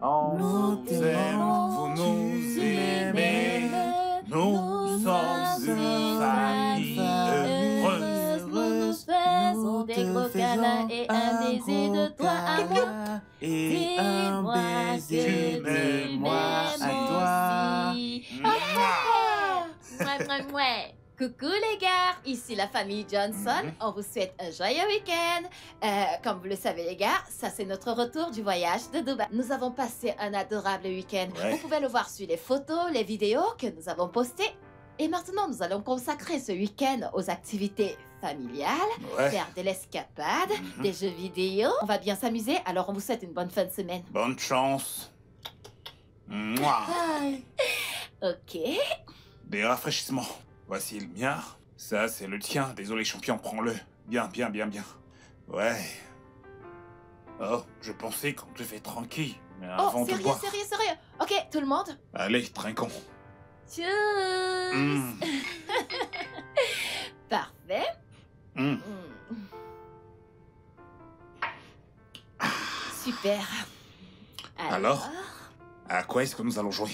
On t'aime, vous nous aimez. Nous sommes une famille heureuse. Nous nous faisons des gros câlins et un baiser de toi à moi. Et un Dis-moi baiser que de tu moi m'aimes à toi. aussi. Ah! Mouais, mouais, mouais. Coucou les gars, ici la famille Johnson. On vous souhaite un joyeux week-end. Comme vous le savez les gars, ça c'est notre retour du voyage de Dubaï. Nous avons passé un adorable week-end. Ouais. Vous pouvez le voir sur les photos, les vidéos que nous avons postées. Et maintenant, nous allons consacrer ce week-end aux activités familiales, Ouais. faire de l'escapade, des jeux vidéo. On va bien s'amuser, alors on vous souhaite une bonne fin de semaine. Bonne chance. Mouah. Ok. Des rafraîchissements. Voici le mien. Ça, c'est le tien. Désolé, champion, prends-le. Bien, bien, bien, bien. Ouais. Oh, je pensais qu'on devait tranquille. Mais avant Oh, de sérieux, boire... sérieux, sérieux. Ok, tout le monde. Allez, trinquons. Tchuss. Mm. Parfait. Mm. Super. Alors À quoi est-ce que nous allons jouer?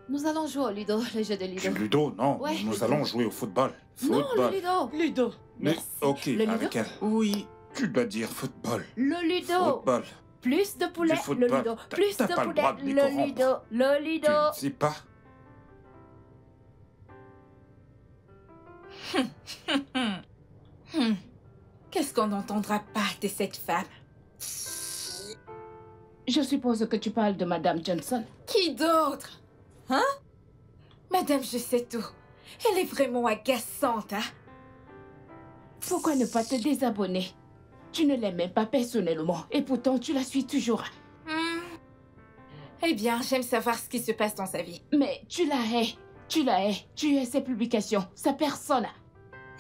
Nous allons jouer au Ludo, le jeu de Du Ludo. Ludo? Non, Ouais, nous Ludo. allons jouer au football. Non, le Football. Ludo. Ludo. Mais, Merci. ok, Le Ludo? avec elle. Oui, tu dois dire football. Le Ludo. Football. Plus de poulet, Du football. le Ludo. T'as- Plus t'as de pas le poulet, droit de les le corrompre. Ludo. Le Tu Ludo. ne sais pas? Qu'est-ce qu'on n'entendra pas de cette femme? Je suppose que tu parles de Madame Johnson. Qui d'autre? Hein? Madame, je sais tout. Elle est vraiment agaçante, hein? Pourquoi ne pas te désabonner? Tu ne l'aimes même pas personnellement et pourtant tu la suis toujours. Eh bien, j'aime savoir ce qui se passe dans sa vie. Mais tu la hais. Tu la hais. Tu hais ses publications, sa personne.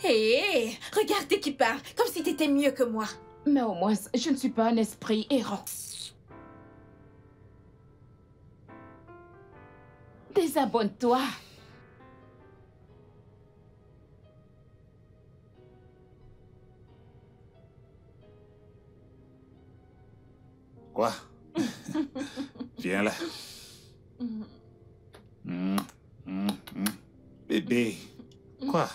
Hé, regardez qui parle, comme si t'étais mieux que moi. Mais au moins, je ne suis pas un esprit errant. Désabonne-toi. Quoi? Viens là. Mm, mm, mm. Bébé. Quoi?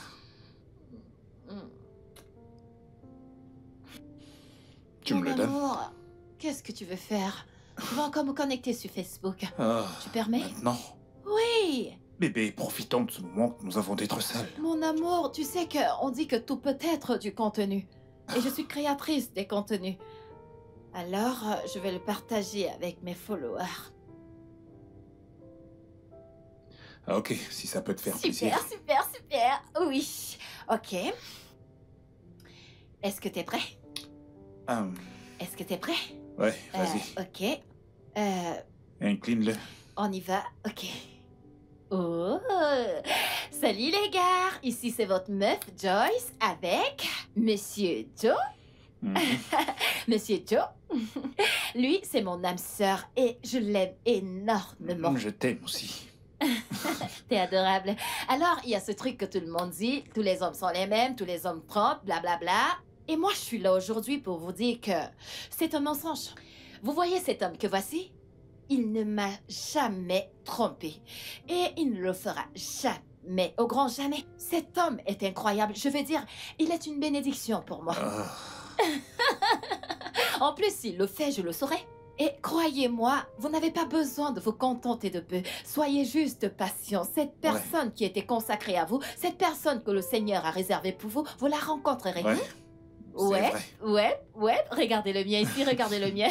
Tu me Mon le donnes? amour, qu'est-ce que tu veux faire? Je vais encore me connecter sur Facebook. Ah, Tu permets? maintenant. Oui. Bébé, profitons de ce moment que nous avons d'être seuls. Mon amour, tu sais qu'on dit que tout peut être du contenu. Et je suis créatrice des contenus. Alors, je vais le partager avec mes followers. Ah, ok, si ça peut te faire plaisir. Super, super, super. Oui. Ok. Est-ce que t'es prêt? Est-ce que t'es prêt? Ouais, vas-y. Ok. Incline-le. On y va. Ok. Oh! Salut les gars! Ici c'est votre meuf Joyce avec Monsieur Joe. Mhm. Monsieur Joe. Lui, c'est mon âme sœur et je l'aime énormément. Je t'aime aussi. T'es adorable. Alors, il y a ce truc que tout le monde dit, tous les hommes sont les mêmes, tous les hommes trompent, blablabla. Et moi, je suis là aujourd'hui pour vous dire que c'est un mensonge. Vous voyez cet homme que voici? Il ne m'a jamais trompé. Et il ne le fera jamais, au grand jamais. Cet homme est incroyable. Je veux dire, il est une bénédiction pour moi. Ah, En plus, s'il le fait, je le saurai. Et croyez-moi, vous n'avez pas besoin de vous contenter de peu. Soyez juste patient. Cette personne qui était consacrée à vous, cette personne que le Seigneur a réservée pour vous, vous la rencontrerez. ouais. C'est Ouais, vrai. ouais. Regardez le mien ici, regardez le mien.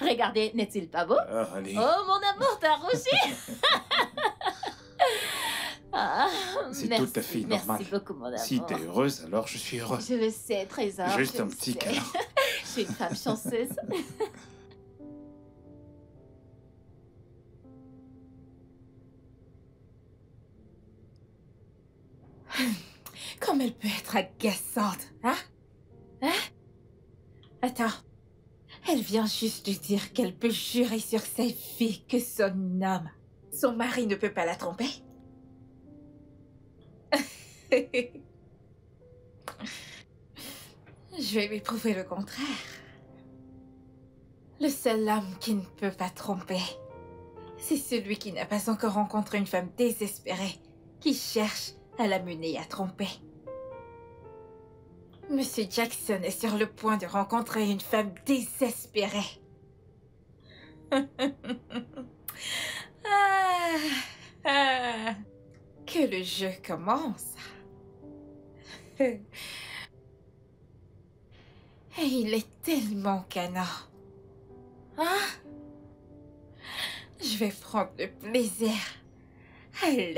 Regardez, n'est-il pas beau? Ah, allez. Oh, mon amour, t'as rougi. Ah, C'est merci, tout à fait normal. Merci beaucoup, mon amour. Si t'es heureuse, alors je suis heureux. Je le sais, trésor. Juste je un le petit sais. câlin. Je suis une femme chanceuse. Comme elle peut être agaçante, hein? Hein? Attends. Elle vient juste de dire qu'elle peut jurer sur sa vie que son homme, son mari ne peut pas la tromper. Je vais lui prouver le contraire. Le seul homme qui ne peut pas tromper, c'est celui qui n'a pas encore rencontré une femme désespérée qui cherche à la mener à tromper. Monsieur Jackson est sur le point de rencontrer une femme désespérée. Que le jeu commence. Et il est tellement canard. Hein? Je vais prendre le plaisir à les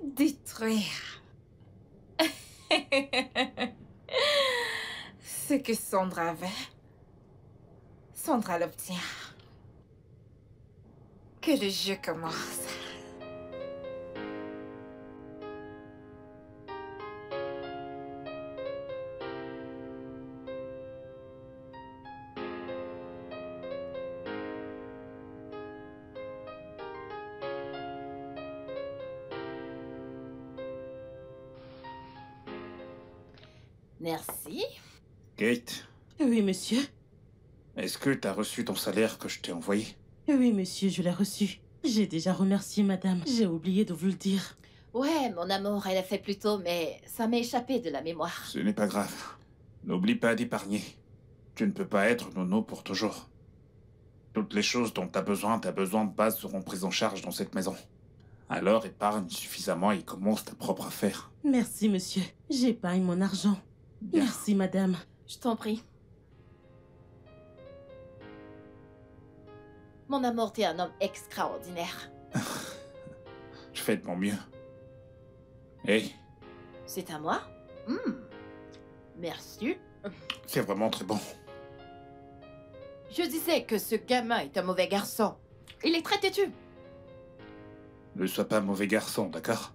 détruire. Ce que Sandra veut, Sandra l'obtient. Que le jeu commence. Merci. Kate, Oui, monsieur. est-ce que t'as reçu ton salaire que je t'ai envoyé? Oui, monsieur, je l'ai reçu. J'ai déjà remercié madame. J'ai oublié de vous le dire. Ouais, mon amour, elle a fait plus tôt, mais ça m'est échappé de la mémoire. Ce n'est pas grave. N'oublie pas d'épargner. Tu ne peux pas être nono pour toujours. Toutes les choses dont t'as besoin de base seront prises en charge dans cette maison. Alors épargne suffisamment et commence ta propre affaire. Merci, monsieur. J'épargne mon argent. Bien. Merci, madame. Je t'en prie. Mon amour, t'es un homme extraordinaire. Je fais de mon mieux. Hey, C'est à moi? Merci. c'est vraiment très bon. Je disais que ce gamin est un mauvais garçon. Il est très têtu. Ne sois pas mauvais garçon, d'accord?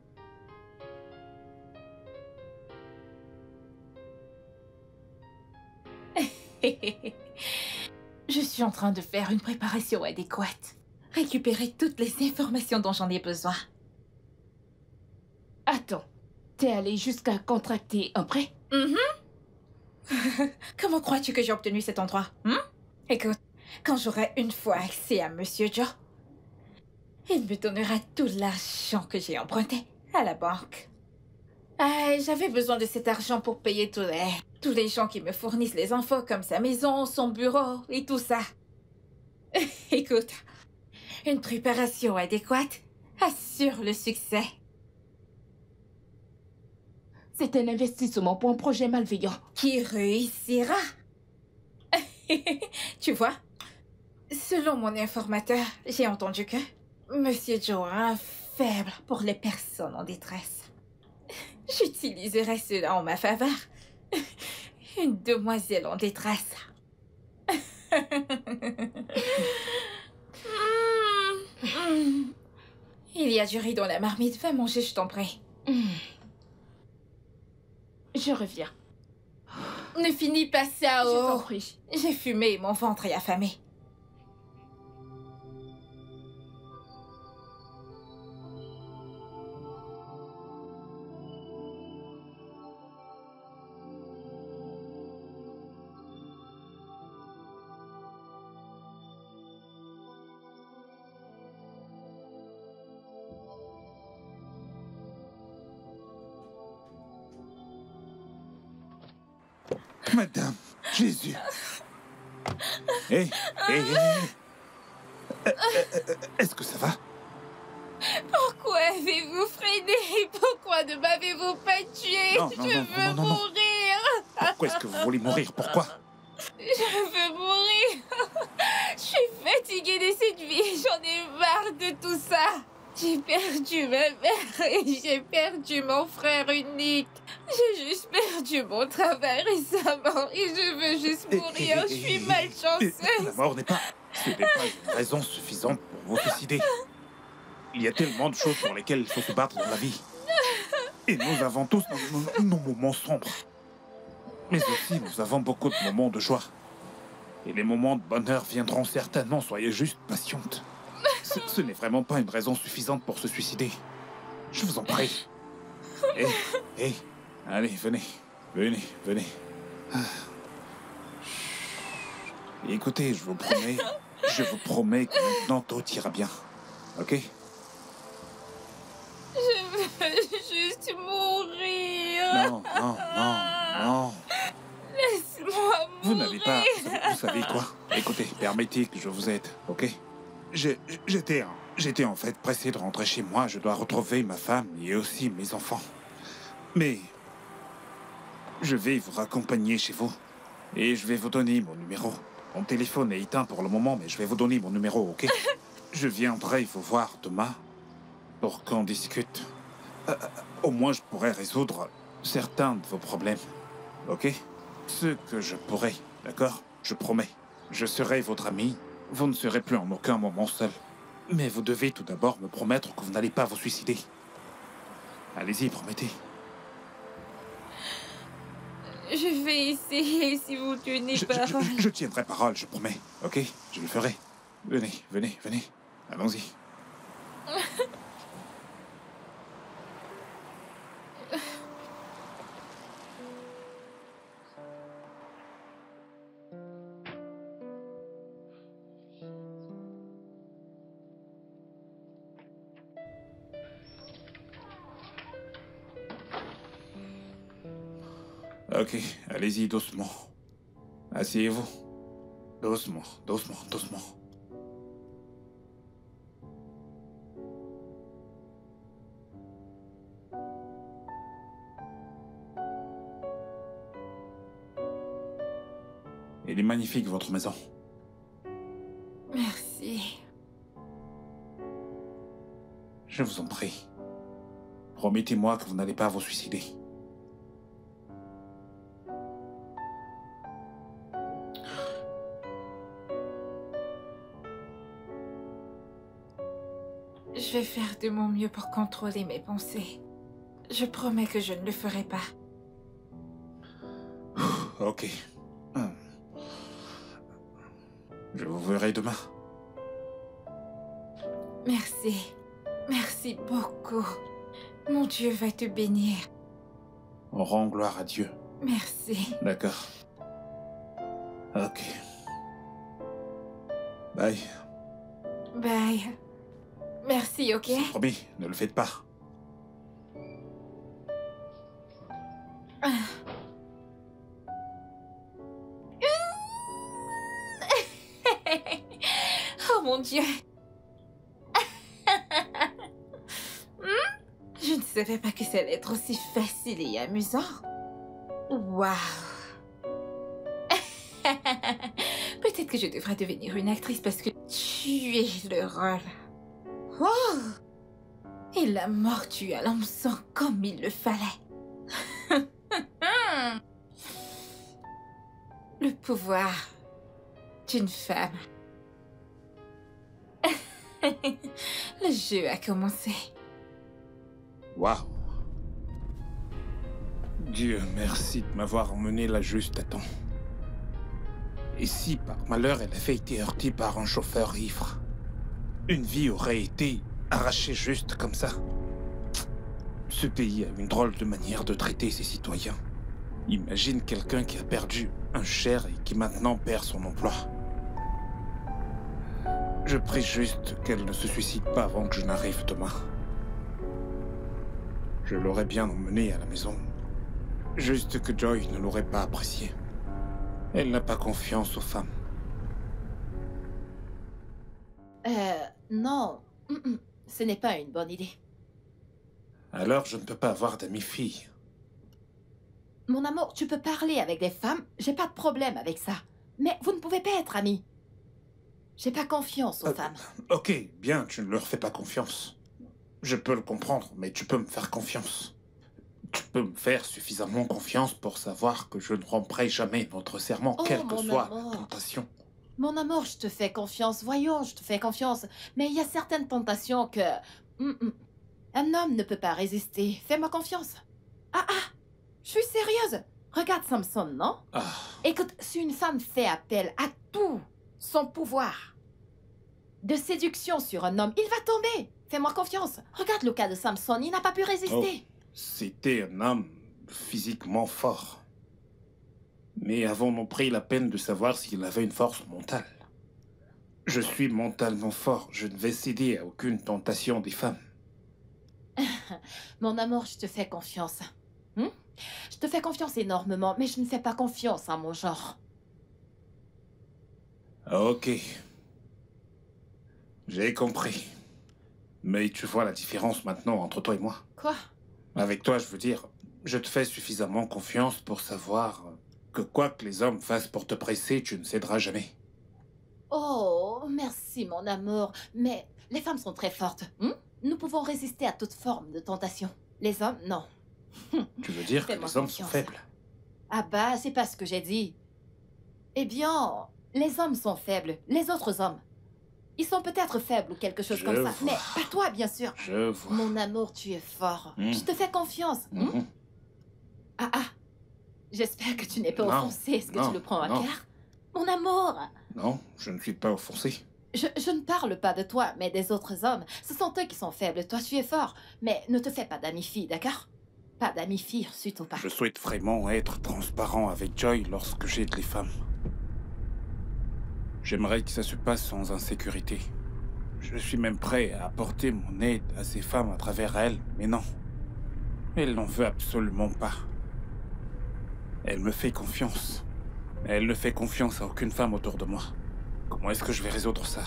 Je suis en train de faire une préparation adéquate. Récupérer toutes les informations dont j'en ai besoin. Attends, t'es allé jusqu'à contracter un prêt? Comment crois-tu que j'ai obtenu cet endroit? Écoute, quand j'aurai une fois accès à Monsieur Joe, il me donnera tout l'argent que j'ai emprunté à la banque. J'avais besoin de cet argent pour payer tous les gens qui me fournissent les infos comme sa maison, son bureau et tout ça. Écoute, une préparation adéquate assure le succès. C'est un investissement pour un projet malveillant. Qui réussira. Tu vois, selon mon informateur, j'ai entendu que Monsieur Joe a un faible pour les personnes en détresse. J'utiliserai cela en ma faveur. Une demoiselle en détresse. Il y a du riz dans la marmite. Va manger, je t'en prie. Je reviens. Ne finis pas ça, Je t'en oh. prie. J'ai fumé et mon ventre est affamé. Madame, Jésus. Hé, est-ce que ça va? Pourquoi avez-vous freiné? Pourquoi ne m'avez-vous pas tué? Non, Je veux non. mourir. Pourquoi est-ce que vous voulez mourir? Pourquoi? Je veux mourir. Je suis fatiguée de cette vie. J'en ai marre de tout ça. J'ai perdu ma mère et j'ai perdu mon frère unique. J'ai juste perdu mon travail récemment et je veux juste mourir. Je suis La malchanceuse. mort ce n'est pas une raison suffisante pour vous suicider. Il y a tellement de choses pour lesquelles il faut se battre dans la vie. Et nous avons tous nos moments sombres. Mais aussi, nous avons beaucoup de moments de joie. Et les moments de bonheur viendront certainement, soyez juste patiente. Ce n'est vraiment pas une raison suffisante pour se suicider. Je vous en prie. Hé, allez, venez. Ah. Écoutez, je vous promets, Je vous promets que maintenant tout ira bien. Ok? Je veux juste mourir. Non, non, non, non. Laisse-moi mourir. Vous n'avez pas... Vous savez quoi? Écoutez, permettez que je vous aide, ok? J'étais en fait pressé de rentrer chez moi. Je dois retrouver ma femme et aussi mes enfants. Mais... je vais vous raccompagner chez vous. Et je vais vous donner mon numéro. Mon téléphone est éteint pour le moment, mais je vais vous donner mon numéro, ok? Je viendrai vous voir demain pour qu'on discute. Au moins, je pourrai résoudre certains de vos problèmes, ok? Ce que je pourrai, d'accord? Je promets. Je serai votre ami. Vous ne serez plus en aucun moment seul. Mais vous devez tout d'abord me promettre que vous n'allez pas vous suicider. Allez-y, promettez. Je vais essayer si vous tenez parole. Je tiendrai parole, je promets. Ok? Je le ferai. Venez, venez, venez. Allons-y. Ok, allez-y doucement. Asseyez-vous. Doucement, doucement, doucement. Elle est magnifique, votre maison. Merci. Je vous en prie. Promettez-moi que vous n'allez pas vous suicider. Je vais faire de mon mieux pour contrôler mes pensées. Je promets que je ne le ferai pas. Ok. Je vous verrai demain. Merci. Merci beaucoup. Mon Dieu va te bénir. On rend gloire à Dieu. Merci. D'accord. Ok. Bye. Bye. Merci, ok? C'est promis, ne le faites pas. Oh mon Dieu. Je ne savais pas que ça allait être aussi facile et amusant. Waouh. Peut-être que je devrais devenir une actrice parce que tu es le rôle. Oh. Et la mort tue à l'hameçon comme il le fallait. Le pouvoir d'une femme. Le jeu a commencé. Waouh. Dieu merci de m'avoir emmené là juste à temps. Et si par malheur elle avait été heurtée par un chauffeur ivre, une vie aurait été arrachée juste comme ça. Ce pays a une drôle de manière de traiter ses citoyens. Imagine quelqu'un qui a perdu un cher et qui maintenant perd son emploi. Je prie juste qu'elle ne se suicide pas avant que je n'arrive demain. Je l'aurais bien emmenée à la maison. Juste que Joy ne l'aurait pas apprécié. Elle n'a pas confiance aux femmes. Non. Ce n'est pas une bonne idée. Alors je ne peux pas avoir d'amis filles. Mon amour, tu peux parler avec des femmes, j'ai pas de problème avec ça. Mais vous ne pouvez pas être amis. J'ai pas confiance aux femmes. Ok, bien, tu ne leur fais pas confiance. Je peux le comprendre, mais tu peux me faire confiance. Tu peux me faire suffisamment confiance pour savoir que je ne romprai jamais notre serment, Oh, quelle que mon soit amour. la tentation. Mon amour, je te fais confiance. Voyons, je te fais confiance. Mais il y a certaines tentations que... Un homme ne peut pas résister. Fais-moi confiance. Ah, je suis sérieuse. Regarde Samson, non? Ah, Écoute, si une femme fait appel à tout son pouvoir de séduction sur un homme, il va tomber. Fais-moi confiance. Regarde le cas de Samson, il n'a pas pu résister. c'était un homme physiquement fort. Mais avons-nous pris la peine de savoir s'il avait une force mentale? Je suis mentalement fort. Je ne vais céder à aucune tentation des femmes. Mon amour, je te fais confiance. Hmm? Je te fais confiance énormément, mais je ne fais pas confiance à mon genre. Ok. J'ai compris. Mais tu vois la différence maintenant entre toi et moi. Quoi? Avec toi, je veux dire, je te fais suffisamment confiance pour savoir que quoi que les hommes fassent pour te presser, tu ne céderas jamais. Oh, merci mon amour. Mais les femmes sont très fortes. Nous pouvons résister à toute forme de tentation. Les hommes, non. Tu veux dire que Fais-moi les hommes sont confiance. faibles? Ah bah, c'est pas ce que j'ai dit. Eh bien, les hommes sont faibles. Les autres hommes. Ils sont peut-être faibles ou quelque chose Je comme ça. vois. Mais pas toi, bien sûr. Je vois. Mon amour, tu es fort. Je te fais confiance. Mhm. Ah ah. J'espère que tu n'es pas Non, offensé. Est-ce que non, tu le prends à non. cœur? Mon amour. Non, je ne suis pas offensé. Je ne parle pas de toi, mais des autres hommes. Ce sont eux qui sont faibles. Toi, tu es fort. Mais ne te fais pas d'amis-filles, d'accord? Pas d'amis-filles, surtout pas. Je souhaite vraiment être transparent avec Joy lorsque j'aide les femmes. J'aimerais que ça se passe sans insécurité. Je suis même prêt à apporter mon aide à ces femmes à travers elles, mais non. Elle n'en veut absolument pas. Elle me fait confiance. Elle ne fait confiance à aucune femme autour de moi. Comment est-ce que je vais résoudre ça?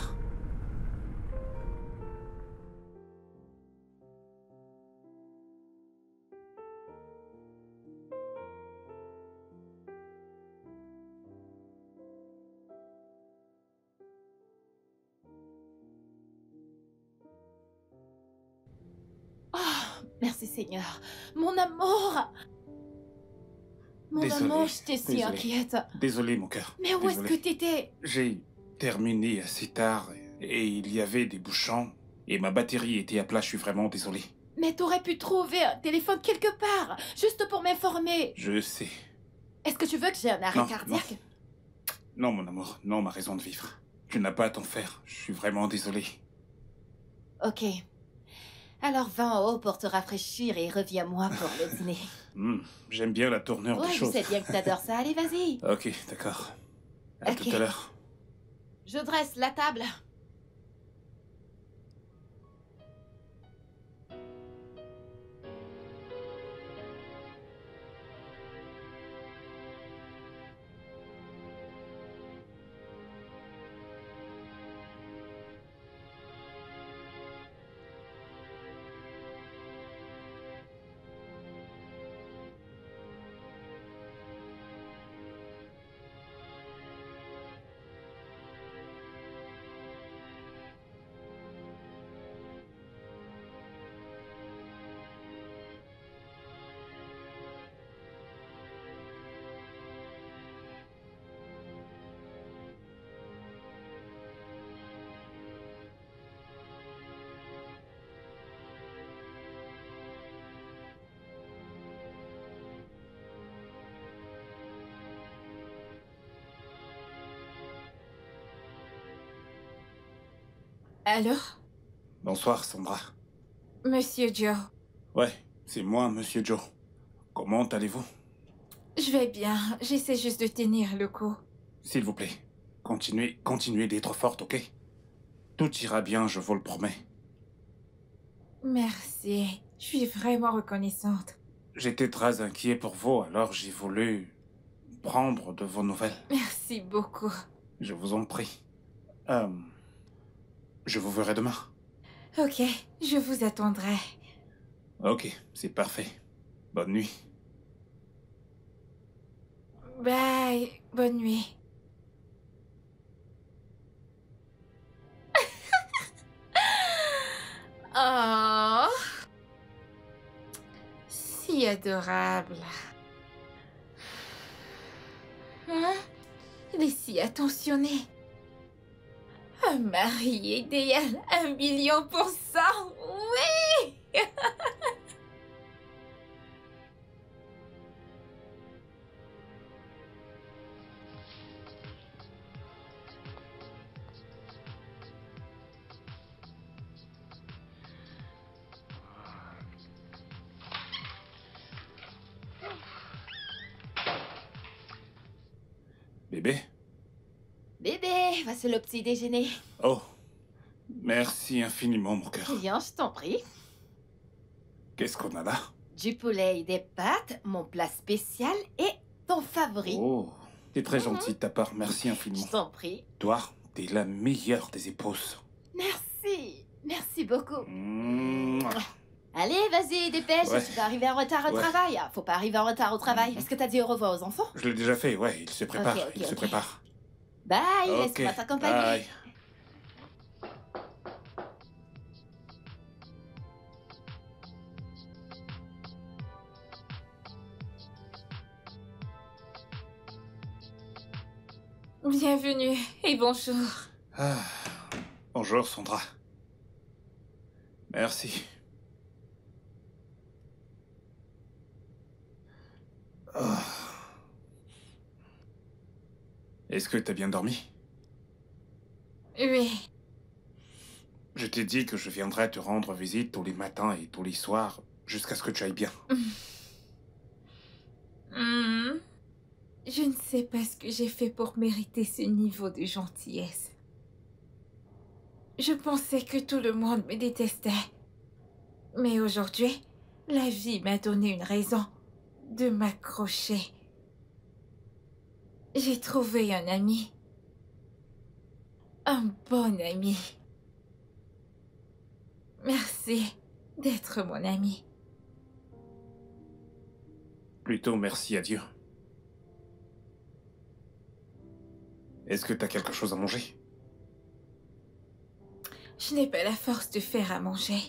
Merci Seigneur. Mon amour. Mon Désolé, amour, j'étais si désolé. inquiète. Désolé, mon cœur. Mais où est-ce que Désolé. t'étais? J'ai terminé assez tard et il y avait des bouchons et ma batterie était à plat, je suis vraiment désolé. Mais t'aurais pu trouver un téléphone quelque part, juste pour m'informer. Je sais. Est-ce que tu veux que j'ai un arrêt Non, cardiaque? Non, mon amour, non, ma raison de vivre. Tu n'as pas à t'en faire, je suis vraiment désolé. Ok. Alors va en haut pour te rafraîchir et reviens-moi pour le dîner. J'aime bien la tournure Ouais, des je choses. sais bien que t'adores ça. Allez, vas-y. Ok, d'accord. À Ok. tout à l'heure. Je dresse la table. Allô? Bonsoir, Sandra. Monsieur Joe. Ouais, c'est moi, Monsieur Joe. Comment allez-vous? Je vais bien. J'essaie juste de tenir le coup. S'il vous plaît, continuez d'être forte, ok? Tout ira bien, je vous le promets. Merci. Je suis vraiment reconnaissante. J'étais très inquiet pour vous, alors j'ai voulu prendre de vos nouvelles. Merci beaucoup. Je vous en prie. Je vous verrai demain. Ok, je vous attendrai. Ok, c'est parfait. Bonne nuit. Bye. Bonne nuit. Oh. Si adorable. Hein? Il est si attentionné. Un mari idéal, 1 000 000%. Oui! Bébé? Bébé! voici le petit déjeuner. Oh, merci infiniment, mon cœur. Bien, je t'en prie. Qu'est-ce qu'on a là? Du poulet et des pâtes, mon plat spécial et ton favori. Oh, t'es très gentil de ta part, merci Je infiniment. t'en prie. Toi, t'es la meilleure des épouses. Merci. Merci beaucoup. Mouah. Allez, vas-y, dépêche. Ouais. Tu vas arriver en retard au Ouais. travail. Ah, faut pas arriver en retard au travail. Est-ce que t'as dit au revoir aux enfants? Je l'ai déjà fait, ouais, il se prépare, Ok, ok, il se ok. prépare. Bye, Ok, laisse-moi t'accompagner. bye. Bienvenue et bonjour. Ah, bonjour, Sandra. Merci. Ah. Est-ce que t'as bien dormi? Oui, Je t'ai dit que je viendrais te rendre visite tous les matins et tous les soirs, jusqu'à ce que tu ailles bien. Hmm. Je ne sais pas ce que j'ai fait pour mériter ce niveau de gentillesse. Je pensais que tout le monde me détestait. Mais aujourd'hui, la vie m'a donné une raison de m'accrocher. J'ai trouvé un ami. Un bon ami. Merci d'être mon ami. Plutôt merci à Dieu. Est-ce que t'as quelque chose à manger? Je n'ai pas la force de faire à manger.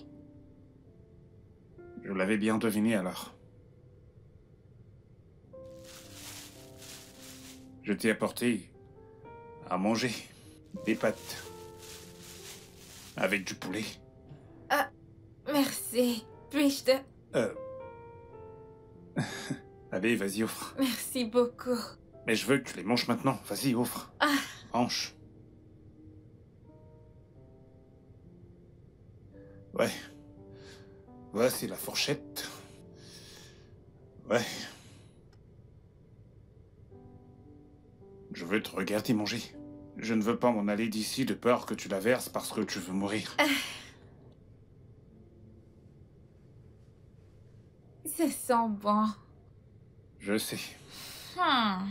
Je l'avais bien deviné alors. Je t'ai apporté à manger des pâtes avec du poulet. Merci. Puis-je te... Allez, vas-y, offre. Merci beaucoup. Mais je veux que tu les manges maintenant. Vas-y, offre. Ah. Mange. Ouais. Voici la fourchette. Ouais. Je veux te regarder manger. Je ne veux pas m'en aller d'ici de peur que tu la verses parce que tu veux mourir. Ça sent bon. Je sais. Hmm.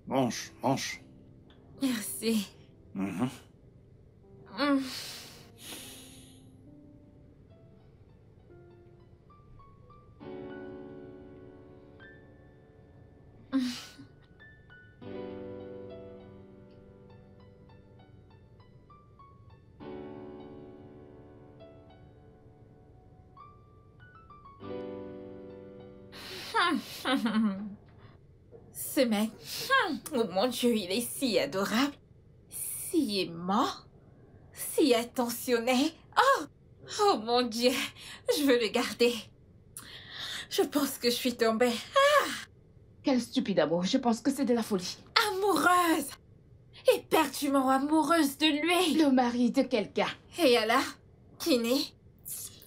Mange, mange. Merci. Mhm. Hmm. Ce mec, oh mon Dieu, il est si adorable, si aimant, si attentionné. Oh mon Dieu, je veux le garder. Je pense que je suis tombée Quel stupide amour. Je pense que c'est de la folie. amoureuse, éperdument amoureuse de lui. Le mari de quelqu'un. Et alors, Kinney?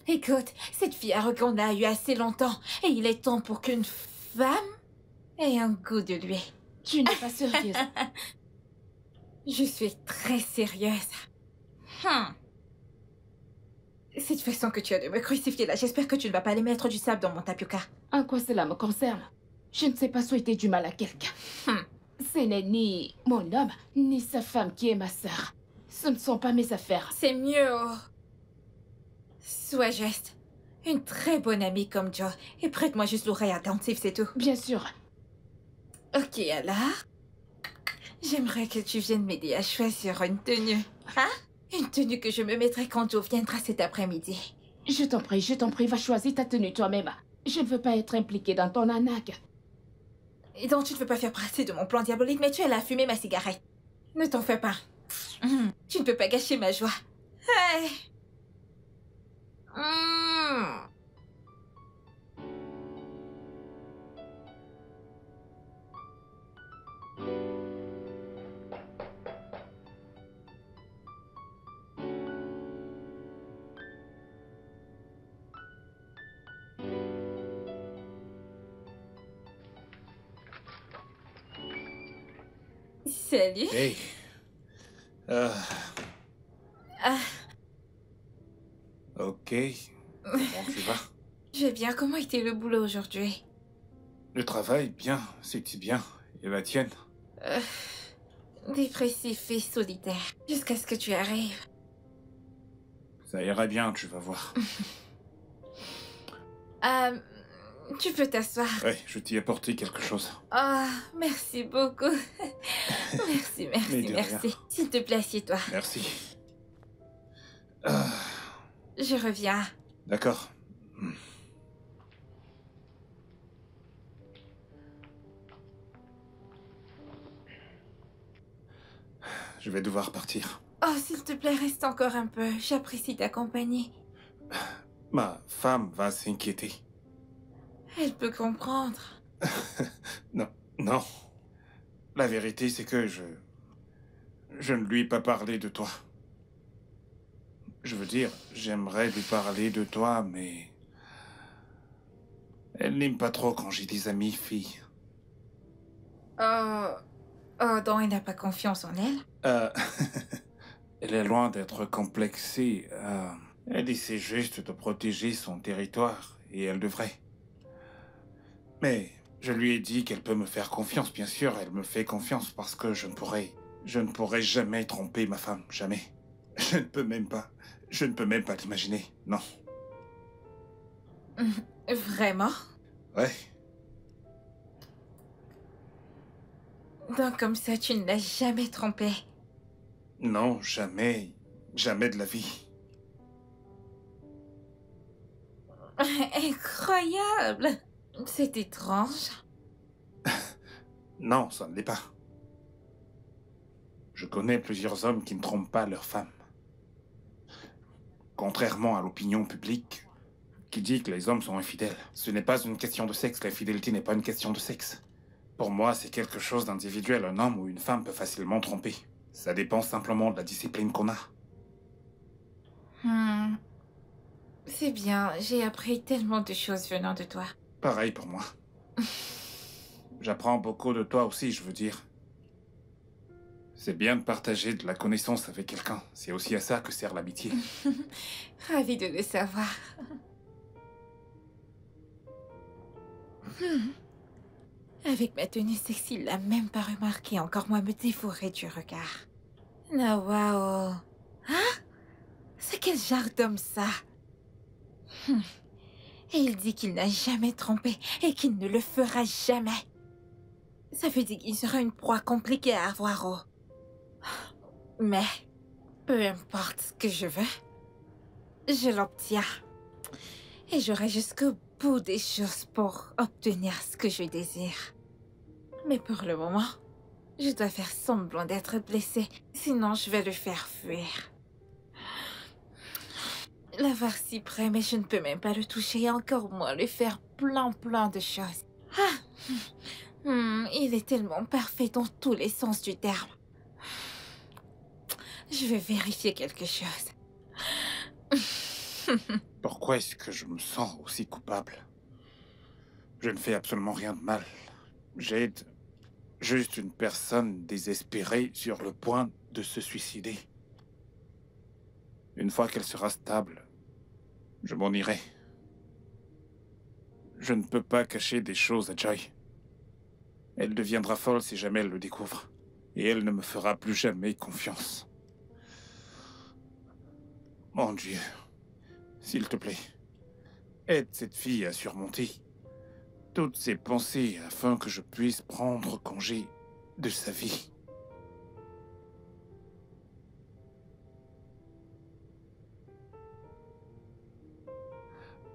Écoute, cette fille arrogante l'a eu assez longtemps, et il est temps pour qu'une femme ait un goût de lui. Tu n'es pas sérieuse. Je suis très sérieuse. Cette façon que tu as de me crucifier là, j'espère que tu ne vas pas aller mettre du sable dans mon tapioca. En quoi cela me concerne? Je ne sais pas souhaiter du mal à quelqu'un. Ce n'est ni mon homme, ni sa femme qui est ma sœur. Ce ne sont pas mes affaires. C'est mieux. Sois juste. Une très bonne amie comme Joe. Et prête-moi juste l'oreille attentive, c'est tout. Bien sûr. Ok, alors? J'aimerais que tu viennes m'aider à choisir une tenue. Hein? Une tenue que je me mettrai quand Joe viendra cet après-midi. Je t'en prie, va choisir ta tenue toi-même. Je ne veux pas être impliquée dans ton arnaque. Et donc tu ne veux pas faire partie de mon plan diabolique, mais tu as la fumée ma cigarette. Ne t'en fais pas. Tu ne peux pas gâcher ma joie. Hey. Salut. Hey. Euh, Ah, ok. Comment tu vas? je vais bien. Comment était le boulot aujourd'hui? Le travail, bien. C'est bien. Et la tienne? Dépressif et solitaire. Jusqu'à ce que tu arrives. Ça ira bien, tu vas voir. Euh, tu peux t'asseoir. Ouais, je t'y ai apporté quelque chose. Ah, merci beaucoup. Merci, Mais merci, de merci. rien. S'il te plaît, assieds-toi. Merci. Ah, Je reviens. d'accord. Je vais devoir partir. Oh, s'il te plaît, reste encore un peu. J'apprécie ta compagnie. Ma femme va s'inquiéter. Elle peut comprendre. Non, non. La vérité, c'est que je ne lui ai pas parlé de toi. Je veux dire, j'aimerais lui parler de toi, mais... Elle n'aime pas trop quand j'ai des amis filles. Oh, oh, donc elle n'a pas confiance en elle? Euh, Elle est loin d'être complexée. Elle essaie juste de protéger son territoire, et elle devrait. Mais je lui ai dit qu'elle peut me faire confiance, bien sûr, elle me fait confiance parce que je ne pourrai jamais tromper ma femme, jamais. Je ne peux même pas l'imaginer, non. Vraiment? Ouais, Donc comme ça, tu ne l'as jamais trompé. non, jamais, jamais de la vie. Incroyable! C'est étrange. Non, ça ne l'est pas. Je connais plusieurs hommes qui ne trompent pas leur femme. Contrairement à l'opinion publique, qui dit que les hommes sont infidèles. Ce n'est pas une question de sexe, l'infidélité n'est pas une question de sexe. Pour moi, c'est quelque chose d'individuel. Un homme ou une femme peut facilement tromper. Ça dépend simplement de la discipline qu'on a. C'est bien, j'ai appris tellement de choses venant de toi. Pareil pour moi. J'apprends beaucoup de toi aussi, je veux dire. C'est bien de partager de la connaissance avec quelqu'un. C'est aussi à ça que sert l'amitié. Ravie de le savoir. Avec ma tenue sexy, il l'a même pas remarqué, encore moins me dévorer du regard. Nawao. Hein? C'est quel genre d'homme ça? Et il dit qu'il n'a jamais trompé et qu'il ne le fera jamais. Ça veut dire qu'il sera une proie compliquée à avoir au... Mais, peu importe ce que je veux, je l'obtiens. Et j'aurai jusqu'au bout des choses pour obtenir ce que je désire. Mais pour le moment, je dois faire semblant d'être blessée, sinon je vais le faire fuir. L'avoir si près, mais je ne peux même pas le toucher et encore moins lui faire plein de choses. Il est tellement parfait dans tous les sens du terme. Je vais vérifier quelque chose. Pourquoi est-ce que je me sens aussi coupable? Je ne fais absolument rien de mal. J'aide juste une personne désespérée sur le point de se suicider. Une fois qu'elle sera stable, je m'en irai. Je ne peux pas cacher des choses à Joy. Elle deviendra folle si jamais elle le découvre. Et elle ne me fera plus jamais confiance. Mon Dieu, s'il te plaît, aide cette fille à surmonter toutes ses pensées afin que je puisse prendre congé de sa vie.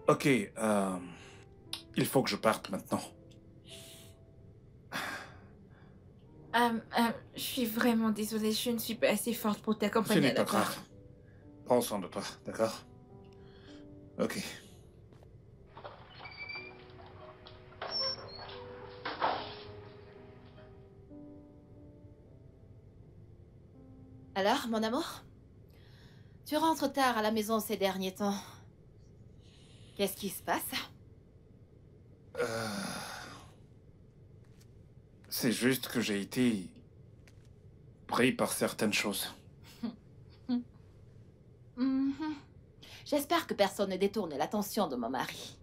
Ok, il faut que je parte maintenant. Je suis vraiment désolée, je ne suis pas assez forte pour Ce t'accompagner n'est à pas la barre. grave. Prends soin de toi, d'accord? Ok. Alors, mon amour? Tu rentres tard à la maison ces derniers temps. Qu'est-ce qui se passe? C'est juste que j'ai été surpris par certaines choses. Mhm. J'espère que personne ne détourne l'attention de mon mari.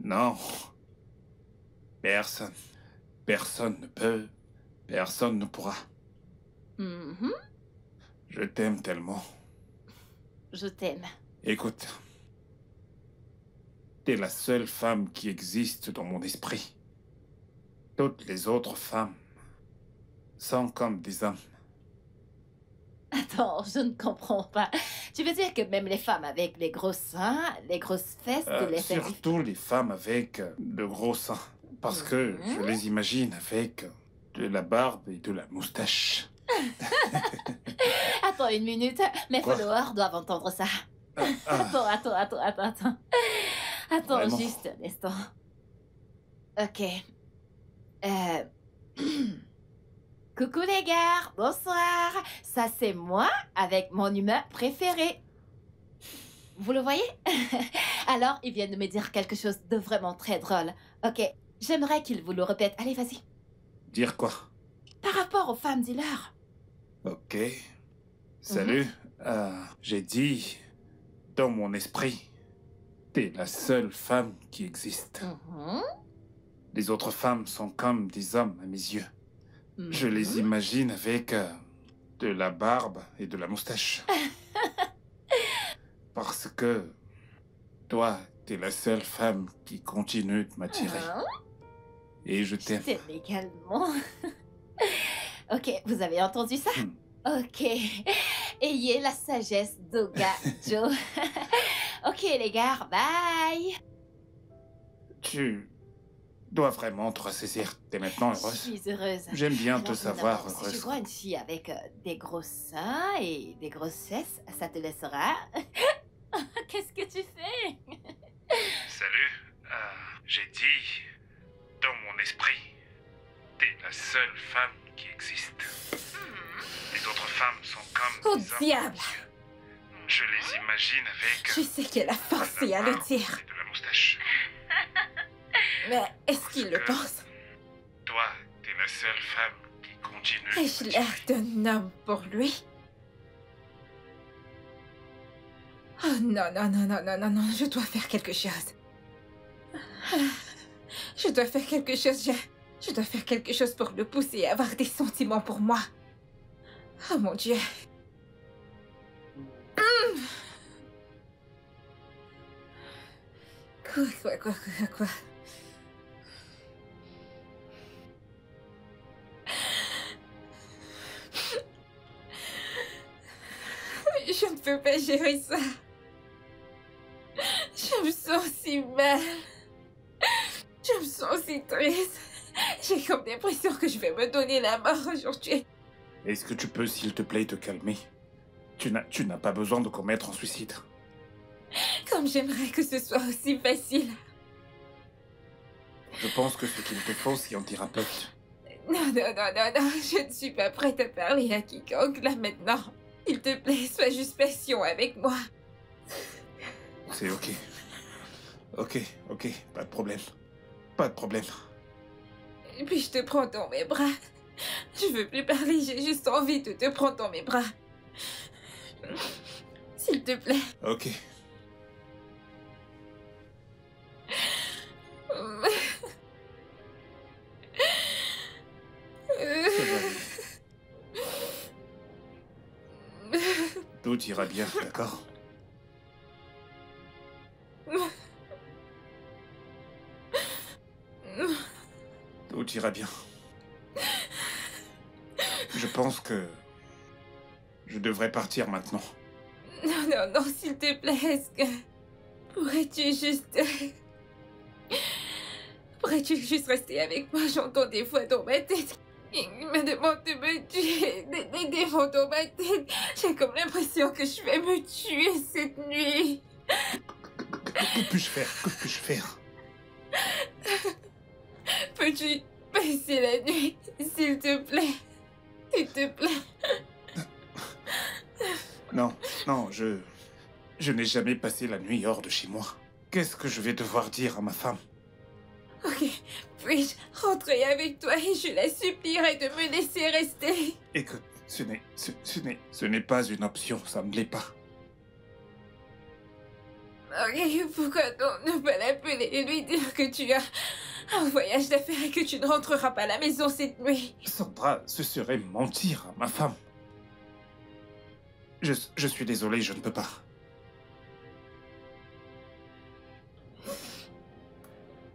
Non. Personne. Personne ne peut. Personne ne pourra. Mhm. Je t'aime tellement. Je t'aime. Écoute. T'es la seule femme qui existe dans mon esprit. Toutes les autres femmes sont comme des hommes. Attends, je ne comprends pas. Tu veux dire que même les femmes avec les gros seins, les grosses fesses, les fesses... Surtout les femmes avec de gros seins. Parce que je les imagine avec de la barbe et de la moustache. Attends une minute, mes Quoi? followers doivent entendre ça. Attends. Attends Vraiment? juste un instant. Ok. Coucou les gars, bonsoir. Ça c'est moi avec mon humain préféré. Vous le voyez? Alors, il vient de me dire quelque chose de vraiment très drôle. Ok, j'aimerais qu'il vous le répète. Allez, vas-y. Dire quoi? Par rapport aux femmes dealers. Ok. Salut. J'ai dit, dans mon esprit, t'es la seule femme qui existe. Mhm. Les autres femmes sont comme des hommes à mes yeux. Je les imagine avec de la barbe et de la moustache. Parce que toi, t'es la seule femme qui continue de m'attirer. Et je Je t'aime. t'aime également. Ok, vous avez entendu ça? Ok. Ayez la sagesse d'Oga Joe. Ok les gars, bye. Tu dois vraiment te ressaisir. T'es maintenant Je heureuse. suis heureuse. J'aime bien Alors, te savoir d'abord, Si heureuse. je vois une fille avec des gros seins et des grosses fesses, ça te laissera. Qu'est-ce que tu fais? Salut. J'ai dit, dans mon esprit, t'es la seule femme qui existe. Les autres femmes sont comme Oh des hommes. diable! Je les imagine avec Je sais qu'elle a forcé à le dire, et de la moustache. mais est-ce qu'il le pense? Toi, t'es la seule femme qui continue. Ai-je l'air d'un homme pour lui? Oh non, je dois faire quelque chose. Je dois faire quelque chose, je dois faire quelque chose pour le pousser à avoir des sentiments pour moi. Oh mon Dieu. Quoi? Je ne peux pas gérer ça. Je me sens si mal. Je me sens si triste. J'ai comme l'impression que je vais me donner la mort aujourd'hui. Est-ce que tu peux, s'il te plaît, te calmer? Tu n'as pas besoin de commettre un suicide. Comme j'aimerais que ce soit aussi facile. Je pense que ce qu'il te faut, c'est un thérapeute. Non, je ne suis pas prête à parler à quiconque là maintenant. S'il te plaît, sois juste patient avec moi. C'est ok. Ok, pas de problème. Pas de problème. Et puis je te prends dans mes bras. Je veux plus parler, j'ai juste envie de te prendre dans mes bras. S'il te plaît. Ok. Ça va aller. Tout ira bien, d'accord? Tout ira bien. Je pense que je devrais partir maintenant. Non, s'il te plaît, est-ce que... Pourrais-tu juste rester avec moi? J'entends des voix dans ma tête. Il me demande de me tuer. Des voix dans ma tête. J'ai comme l'impression que je vais me tuer cette nuit. Que puis-je faire? Que puis-je faire? Peux-tu passer la nuit, s'il te plaît? S'il te plaît. Non, je n'ai jamais passé la nuit hors de chez moi. Qu'est-ce que je vais devoir dire à ma femme? Ok, puis-je rentrer avec toi et je la supplierai de me laisser rester? Écoute, ce n'est pas une option, ça ne l'est pas. Ok, pourquoi donc ne pas l'appeler et lui dire que tu as un voyage d'affaires et que tu ne rentreras pas à la maison cette nuit? Sandra, ce serait mentir à ma femme. Je suis désolé, je ne peux pas.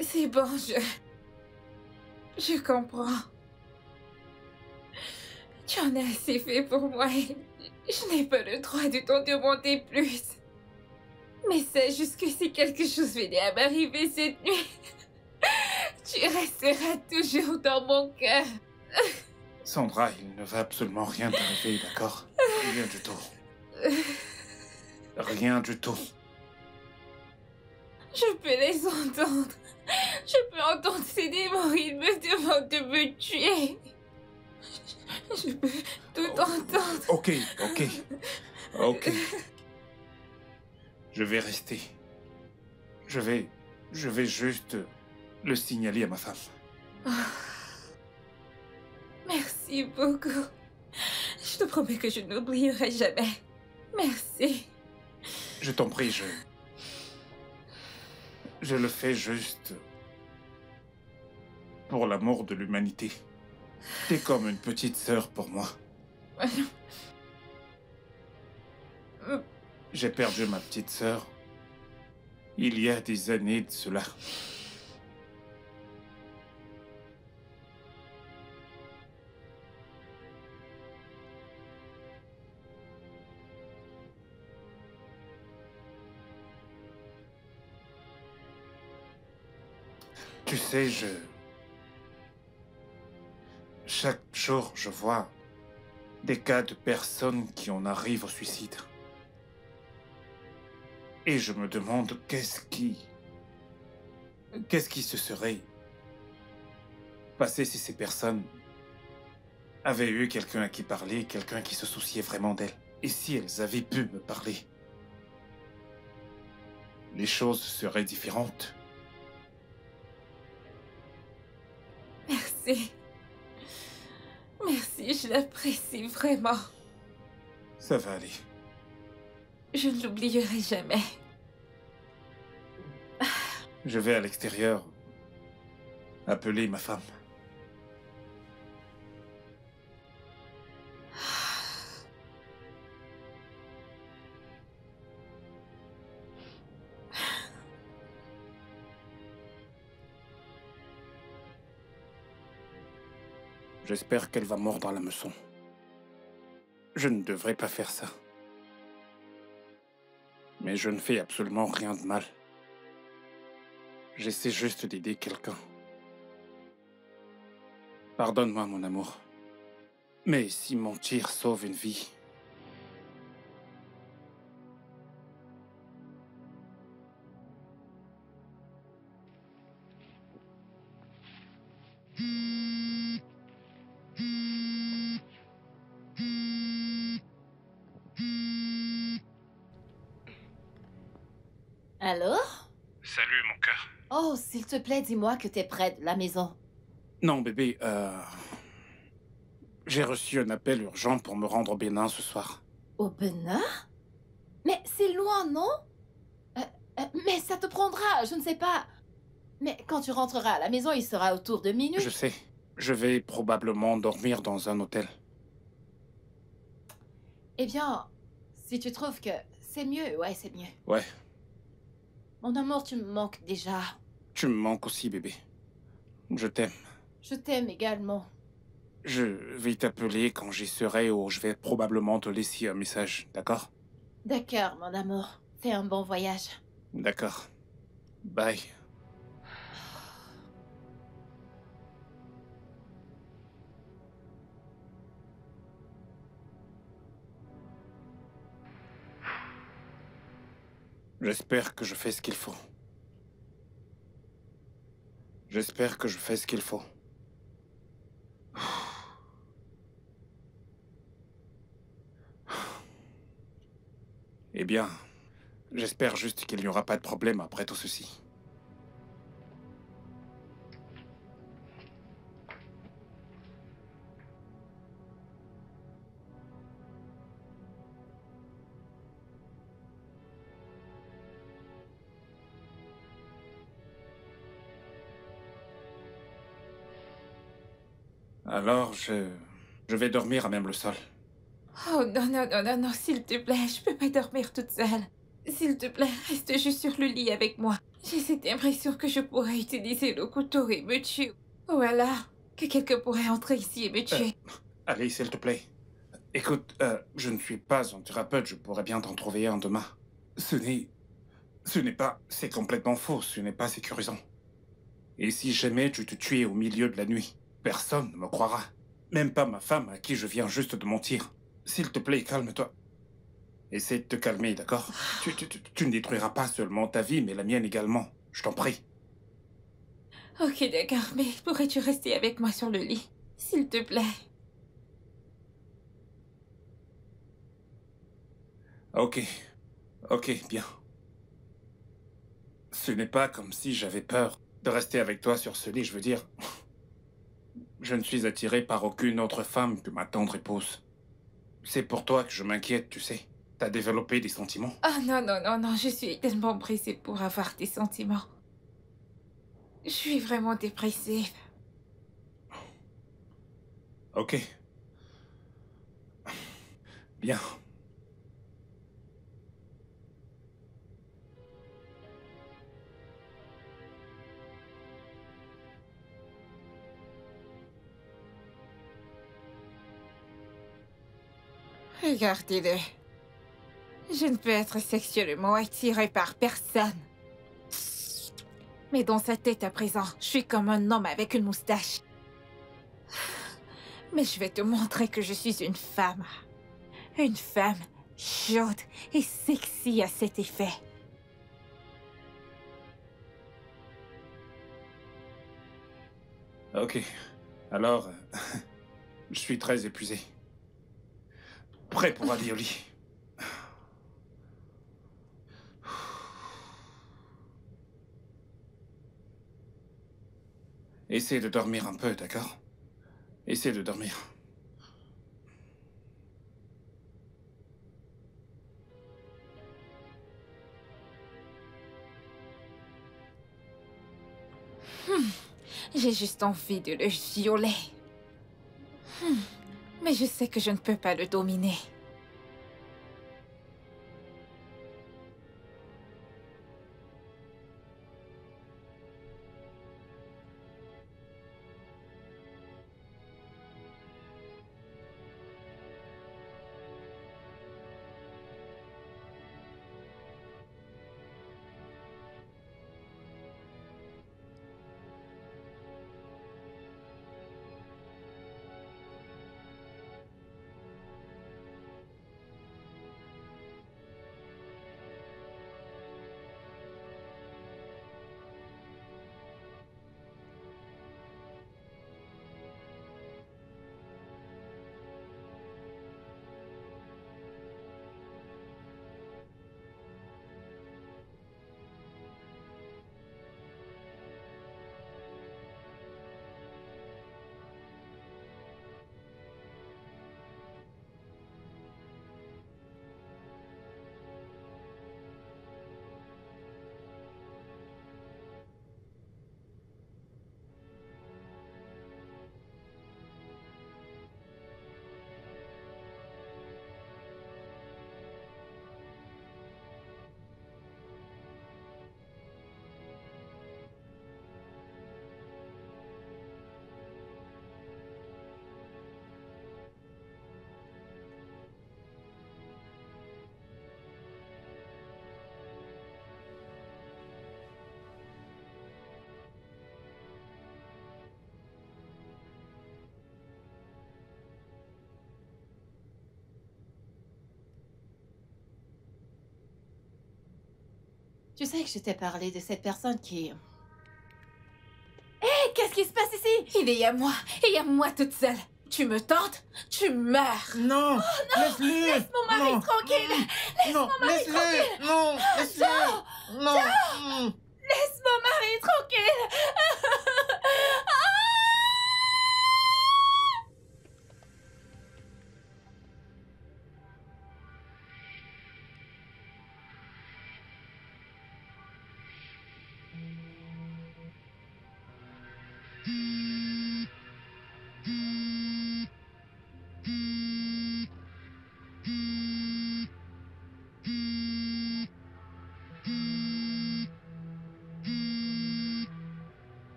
C'est bon, je comprends. Tu en as assez fait pour moi et je n'ai pas le droit de t'en demander plus. Mais sache juste que si quelque chose venait à m'arriver cette nuit, tu resteras toujours dans mon cœur. Sandra, il ne va absolument rien t'arriver, d'accord? Rien du tout. Rien du tout. Je peux les entendre. Je peux entendre ces démons. Ils me demandent de me tuer. Je peux tout entendre. Ok, ok. Ok. Je vais rester. Je vais juste le signaler à ma femme. Merci beaucoup. Je te promets que je n'oublierai jamais. Merci. Je t'en prie, je le fais juste pour l'amour de l'humanité. T'es comme une petite sœur pour moi. J'ai perdu ma petite sœur il y a des années de cela. Tu sais, chaque jour, je vois des cas de personnes qui en arrivent au suicide. Et je me demande qu'est-ce qui se serait passé si ces personnes avaient eu quelqu'un à qui parler, quelqu'un qui se souciait vraiment d'elles. Et si elles avaient pu me parler, les choses seraient différentes. Merci. Merci, je l'apprécie vraiment. Ça va aller. Je ne l'oublierai jamais. Je vais à l'extérieur appeler ma femme. J'espère qu'elle va mordre à la leçon. Je ne devrais pas faire ça. Mais je ne fais absolument rien de mal. J'essaie juste d'aider quelqu'un. Pardonne-moi, mon amour. Mais si mentir sauve une vie... Allô? Salut, mon cœur. Oh, s'il te plaît, dis-moi que t'es près de la maison. Non, bébé, j'ai reçu un appel urgent pour me rendre au Bénin ce soir. Au Bénin? Mais c'est loin, non? Mais ça te prendra, je ne sais pas. Mais quand tu rentreras à la maison, il sera autour de minuit. Je sais. Je vais probablement dormir dans un hôtel. Eh bien, si tu trouves que c'est mieux, ouais, c'est mieux. Ouais. Mon amour, tu me manques déjà. Tu me manques aussi, bébé. Je t'aime. Je t'aime également. Je vais t'appeler quand j'y serai ou je vais probablement te laisser un message, d'accord? D'accord, mon amour. Fais un bon voyage. D'accord. Bye. J'espère que je fais ce qu'il faut. J'espère que je fais ce qu'il faut. Eh bien, j'espère juste qu'il n'y aura pas de problème après tout ceci. Alors, je vais dormir à même le sol. Oh non, non, non, non, non, s'il te plaît, je peux pas dormir toute seule. S'il te plaît, reste juste sur le lit avec moi. J'ai cette impression que je pourrais utiliser le couteau et me tuer. Ou alors, que quelqu'un pourrait entrer ici et me tuer. Allez, s'il te plaît. Écoute, je ne suis pas un thérapeute, je pourrais bien t'en trouver un demain. Ce n'est pas... C'est complètement faux, ce n'est pas sécurisant. Et si jamais tu te tuais au milieu de la nuit, personne ne me croira. Même pas ma femme à qui je viens juste de mentir. S'il te plaît, calme-toi. Essaie de te calmer, d'accord? Tu ne détruiras pas seulement ta vie, mais la mienne également. Je t'en prie. Ok, d'accord, mais pourrais-tu rester avec moi sur le lit? S'il te plaît. Ok. Ok, bien. Ce n'est pas comme si j'avais peur de rester avec toi sur ce lit, je veux dire. Je ne suis attiré par aucune autre femme que ma tendre épouse. C'est pour toi que je m'inquiète, tu sais. T'as développé des sentiments. Oh non, non, non, non, je suis tellement pressée pour avoir des sentiments. Je suis vraiment dépressive. Ok. Bien. Regardez-le. Je ne peux être sexuellement attirée par personne. Mais dans sa tête à présent, je suis comme un homme avec une moustache. Mais je vais te montrer que je suis une femme. Une femme chaude et sexy à cet effet. Ok. Alors, je suis très épuisé. Prêt pour aller au lit. Essaie de dormir un peu, d'accord? Essaie de dormir. J'ai juste envie de le violer. Mais je sais que je ne peux pas le dominer. Tu sais que je t'ai parlé de cette personne qui... Hé, qu'est-ce qui se passe ici? Il est à moi, et à moi toute seule. Tu me tentes, tu meurs. Non, laisse-le. Laisse mon mari Non. tranquille. Non, laisse-le. Non, laisse-le. Non. Laisse mon mari tranquille.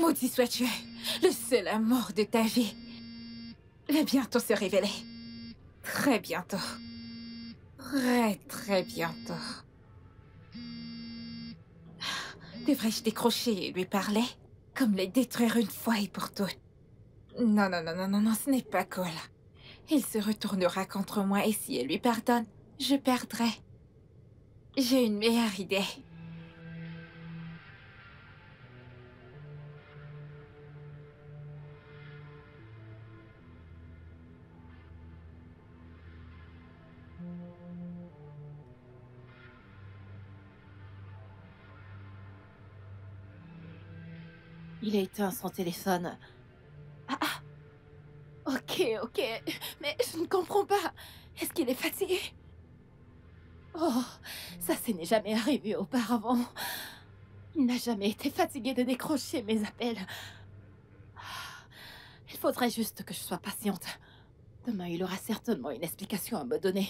Maudit sois-tu, le seul amour de ta vie va bientôt se révéler. Très bientôt. Très bientôt. Devrais-je décrocher et lui parler? Comme les détruire une fois et pour toutes. Non, ce n'est pas cool. Il se retournera contre moi et si elle lui pardonne, je perdrai. J'ai une meilleure idée. Il a éteint son téléphone. Ah. Ok. Mais je ne comprends pas. Est-ce qu'il est fatigué? Oh, ça n'est jamais arrivé auparavant. Il n'a jamais été fatigué de décrocher mes appels. Il faudrait juste que je sois patiente. Demain, il aura certainement une explication à me donner.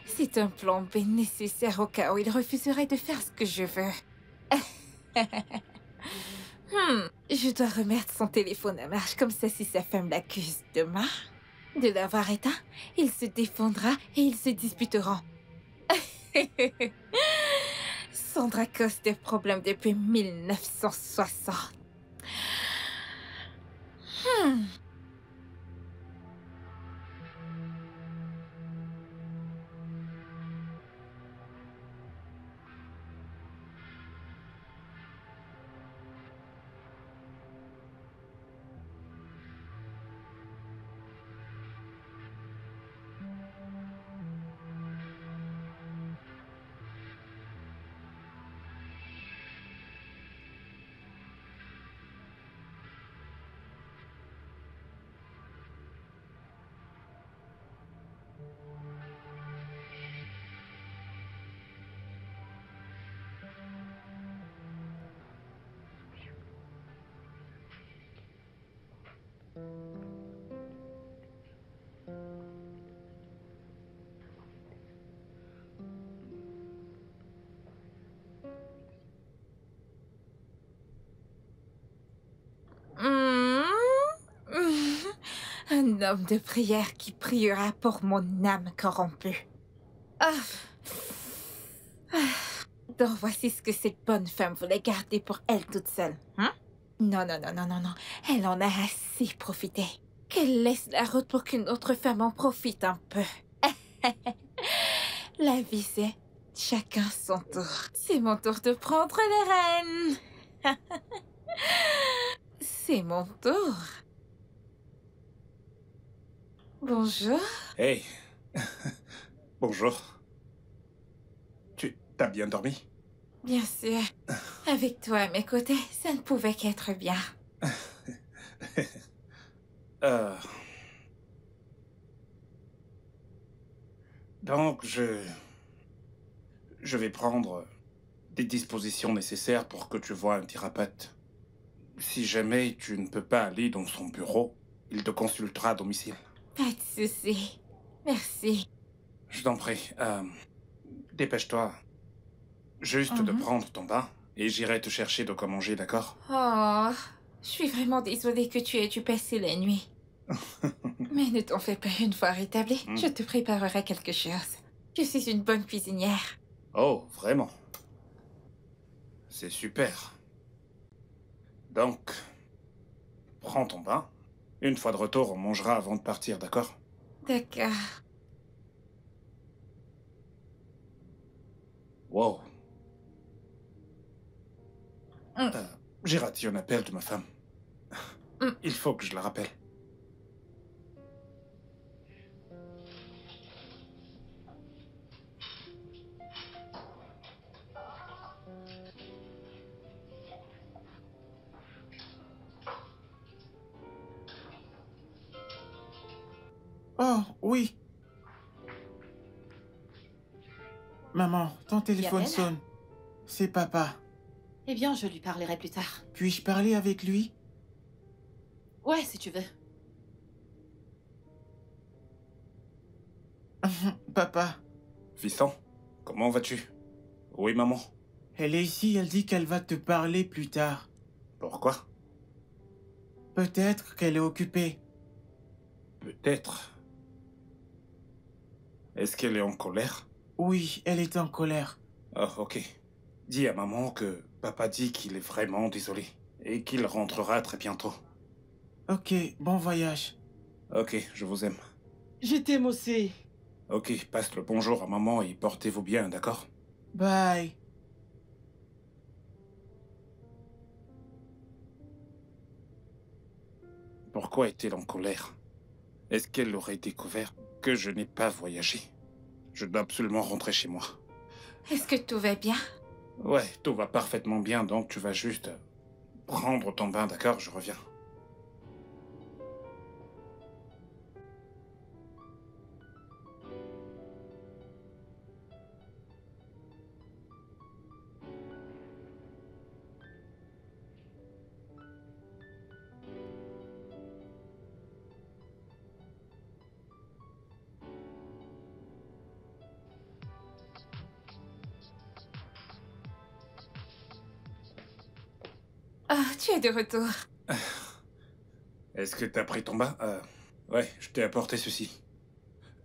C'est un plan B nécessaire au cas où il refuserait de faire ce que je veux. Je dois remettre son téléphone à marche comme ça si sa femme l'accuse demain de l'avoir éteint. Il se défendra et ils se disputeront. Sandra cause des problèmes depuis 1960. Un homme de prière qui priera pour mon âme corrompue. Donc voici ce que cette bonne femme voulait garder pour elle toute seule. Non. Elle en a assez profité. qu'elle laisse la route pour qu'une autre femme en profite un peu. La vie, c'est chacun son tour. C'est mon tour de prendre les rênes. C'est mon tour. Bonjour. Hey. Bonjour. T'as bien dormi? Bien sûr. Avec toi à mes côtés, ça ne pouvait qu'être bien. Donc, je vais prendre des dispositions nécessaires pour que tu vois un thérapeute. Si jamais tu ne peux pas aller dans son bureau, il te consultera à domicile. Pas de souci. Merci. Je t'en prie. Dépêche-toi. Juste de prendre ton bain et j'irai te chercher de quoi manger, d'accord? Oh, je suis vraiment désolée que tu aies dû passer la nuit. Mais ne t'en fais pas, une fois rétabli, je te préparerai quelque chose. Je suis une bonne cuisinière. Oh, vraiment? C'est super. Donc, prends ton bain. Une fois de retour, on mangera avant de partir, d'accord? D'accord. Wow. J'ai raté un appel de ma femme. Il faut que je la rappelle. Oh, oui. Maman, ton téléphone Gabriel? sonne. C'est papa. Eh bien, je lui parlerai plus tard. Puis-je parler avec lui? Ouais, si tu veux. Papa, Fiston, comment vas-tu? Oui, maman. elle est ici, elle dit qu'elle va te parler plus tard. Pourquoi? Peut-être qu'elle est occupée. Peut-être. Est-ce qu'elle est en colère? Oui, elle est en colère. Ah, ok. Dis à maman que papa dit qu'il est vraiment désolé et qu'il rentrera très bientôt. Ok, bon voyage. Ok, je vous aime. Je t'aime aussi. Ok, passe le bonjour à maman et portez-vous bien, d'accord? Bye. Pourquoi est-elle en colère? Est-ce qu'elle aurait découvert que je n'ai pas voyagé? Je dois absolument rentrer chez moi. Est-ce que tout va bien? Ouais, tout va parfaitement bien, donc tu vas juste prendre ton bain, d'accord? Je reviens. Ah, tu es de retour. Est-ce que t'as pris ton bain? Ouais, je t'ai apporté ceci.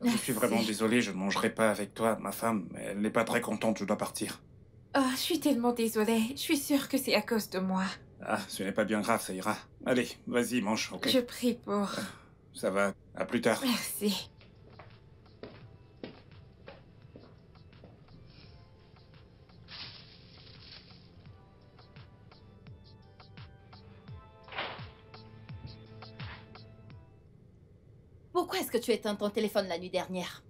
Je suis vraiment Merci. désolé, je ne mangerai pas avec toi, ma femme. Elle n'est pas très contente, je dois partir. Oh, je suis tellement désolée. Je suis sûre que c'est à cause de moi. Ah, ce n'est pas bien grave, ça ira. Allez, vas-y, mange, ok? Je prie pour... Ça va, à plus tard. Merci. Pourquoi est-ce que tu éteins ton téléphone la nuit dernière?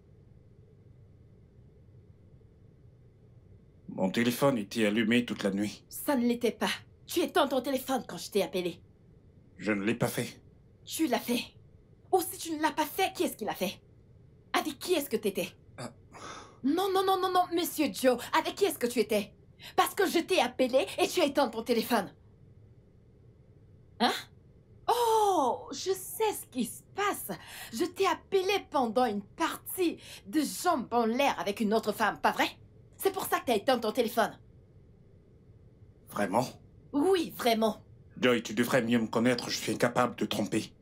Mon téléphone était allumé toute la nuit. Ça ne l'était pas. Tu éteins ton téléphone quand je t'ai appelé. Je ne l'ai pas fait. Tu l'as fait. Ou si tu ne l'as pas fait, qui est-ce qui l'a fait? Avec qui est-ce que t'étais? Non, non, non, non, non, Monsieur Joe. Avec qui est-ce que tu étais? Parce que je t'ai appelé et tu as éteint ton téléphone. Hein? Oh, je sais ce qui se passe. Je t'ai appelé pendant une partie de jambes en l'air avec une autre femme, pas vrai? C'est pour ça que t'as éteint ton téléphone. Vraiment? Oui, vraiment. Joy, tu devrais mieux me connaître, je suis incapable de tromper.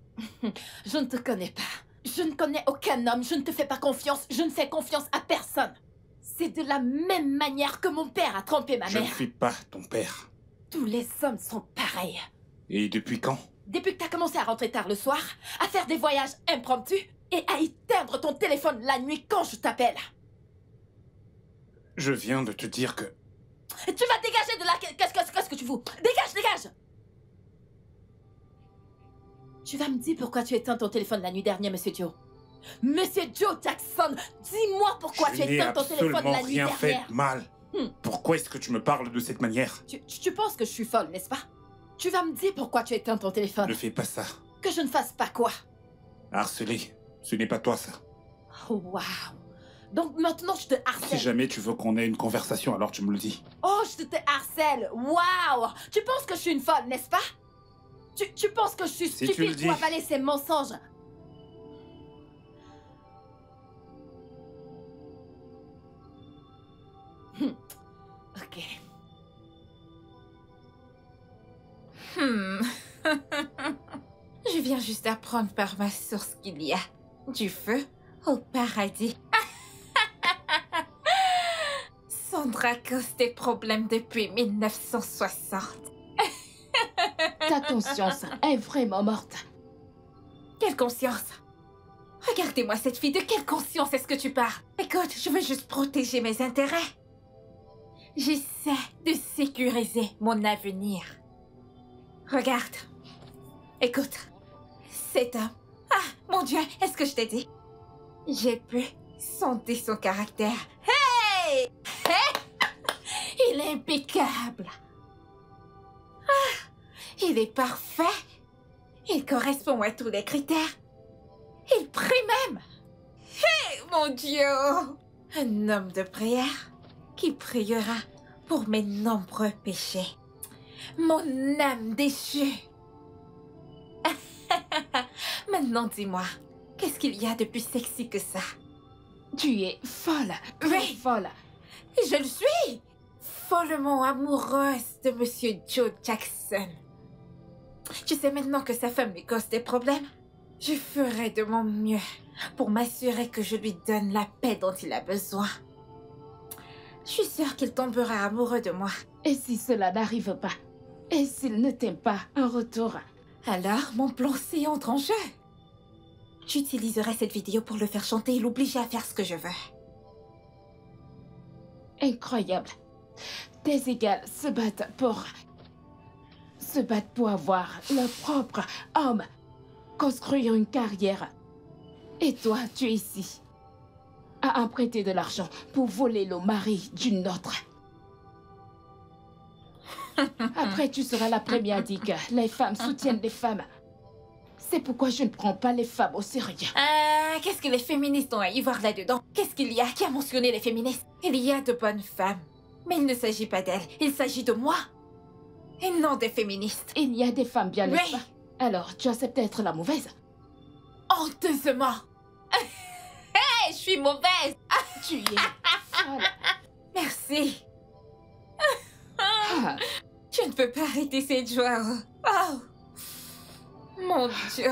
Je ne te connais pas. Je ne connais aucun homme, je ne te fais pas confiance, je ne fais confiance à personne. C'est de la même manière que mon père a trompé ma Je ne mère. suis pas ton père. Tous les hommes sont pareils. Et depuis quand? Depuis que t'as commencé à rentrer tard le soir, à faire des voyages impromptus et à éteindre ton téléphone la nuit quand je t'appelle. Je viens de te dire que... Tu vas dégager de là. Qu'est-ce que tu fous? Dégage, dégage! Tu vas me dire pourquoi tu éteins ton téléphone la nuit dernière, Monsieur Joe. Monsieur Joe Jackson, dis-moi pourquoi tu éteins ton téléphone la nuit rien dernière. fait de mal. Pourquoi est-ce que tu me parles de cette manière? Tu penses que je suis folle, n'est-ce pas? Tu vas me dire pourquoi tu éteins ton téléphone. Ne fais pas ça. Que je ne fasse pas quoi? Harceler, ce n'est pas toi ça. Oh, waouh. Donc maintenant je te Si harcèle. jamais tu veux qu'on ait une conversation, alors tu me le dis. Oh, je te harcèle. Waouh. Tu penses que je suis une folle, n'est-ce pas? Tu penses que je suis Si tu le stupide dis. pour avaler ces mensonges? Ok. Je viens juste d'apprendre par ma source qu'il y a du feu au paradis. Sandra cause des problèmes depuis 1960. Ta conscience est vraiment morte. Quelle conscience? Regardez-moi cette fille, de quelle conscience est-ce que tu parles? Écoute, je veux juste protéger mes intérêts. J'essaie de sécuriser mon avenir. Regarde. Écoute. Cet homme. Ah, mon Dieu, est-ce que je t'ai dit? J'ai pu sonder son caractère. Hey! Il est impeccable. Ah, il est parfait. Il correspond à tous les critères. Il prie même. Hey, mon Dieu! Un homme de prière qui priera pour mes nombreux péchés. Mon âme déchue. Maintenant, dis-moi, qu'est-ce qu'il y a de plus sexy que ça? Tu es folle. Très Oui. folle. Je le suis! Follement amoureuse de Monsieur Joe Jackson. Tu sais maintenant que sa femme lui cause des problèmes? Je ferai de mon mieux pour m'assurer que je lui donne la paix dont il a besoin. Je suis sûre qu'il tombera amoureux de moi. Et si cela n'arrive pas? Et s'il ne t'aime pas en retour? Alors, mon plan C entre en jeu. J'utiliserai cette vidéo pour le faire chanter et l'obliger à faire ce que je veux. Incroyable. Tes égales se battent pour avoir leur propre homme, construire une carrière. Et toi, tu es ici, à emprunter de l'argent pour voler le mari d'une autre. Après, tu seras la première à dire que les femmes soutiennent les femmes. C'est pourquoi je ne prends pas les femmes au sérieux. Qu'est-ce que les féministes ont à y voir là-dedans? Qu'est-ce qu'il y a qui a mentionné les féministes? Il y a de bonnes femmes. Mais il ne s'agit pas d'elles, il s'agit de moi. Et non des féministes. Il y a des femmes bien, n'est-ce Oui. pas? Alors, tu acceptes d'être la mauvaise? Honteusement. Hey, je suis mauvaise. Tu es folle. Merci. Ah, Je ne peux pas arrêter cette joie. Oh. Mon Dieu.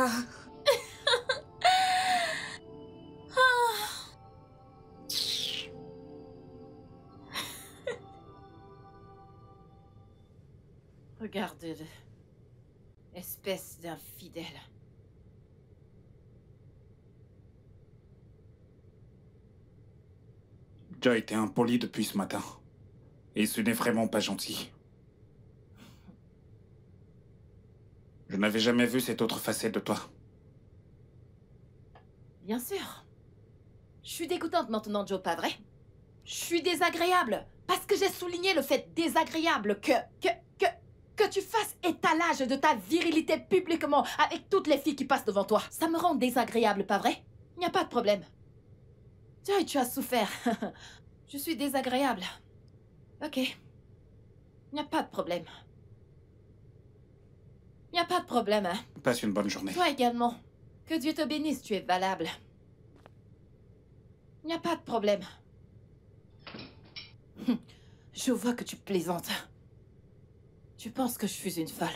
Regardez-le. Espèce d'infidèle. Tu as été impoli depuis ce matin. Et ce n'est vraiment pas gentil. Je n'avais jamais vu cette autre facette de toi. Bien sûr. Je suis dégoûtante maintenant, Joe, pas vrai? Je suis désagréable. Parce que j'ai souligné le fait désagréable que tu fasses étalage de ta virilité publiquement avec toutes les filles qui passent devant toi. Ça me rend désagréable, pas vrai? Il n'y a pas de problème. Tu as souffert. Je suis désagréable. Ok. Il n'y a pas de problème. Il n'y a pas de problème, hein. Passe une bonne journée. Toi également. Que Dieu te bénisse, tu es valable. Il n'y a pas de problème. Je vois que tu plaisantes. Tu penses que je suis une folle.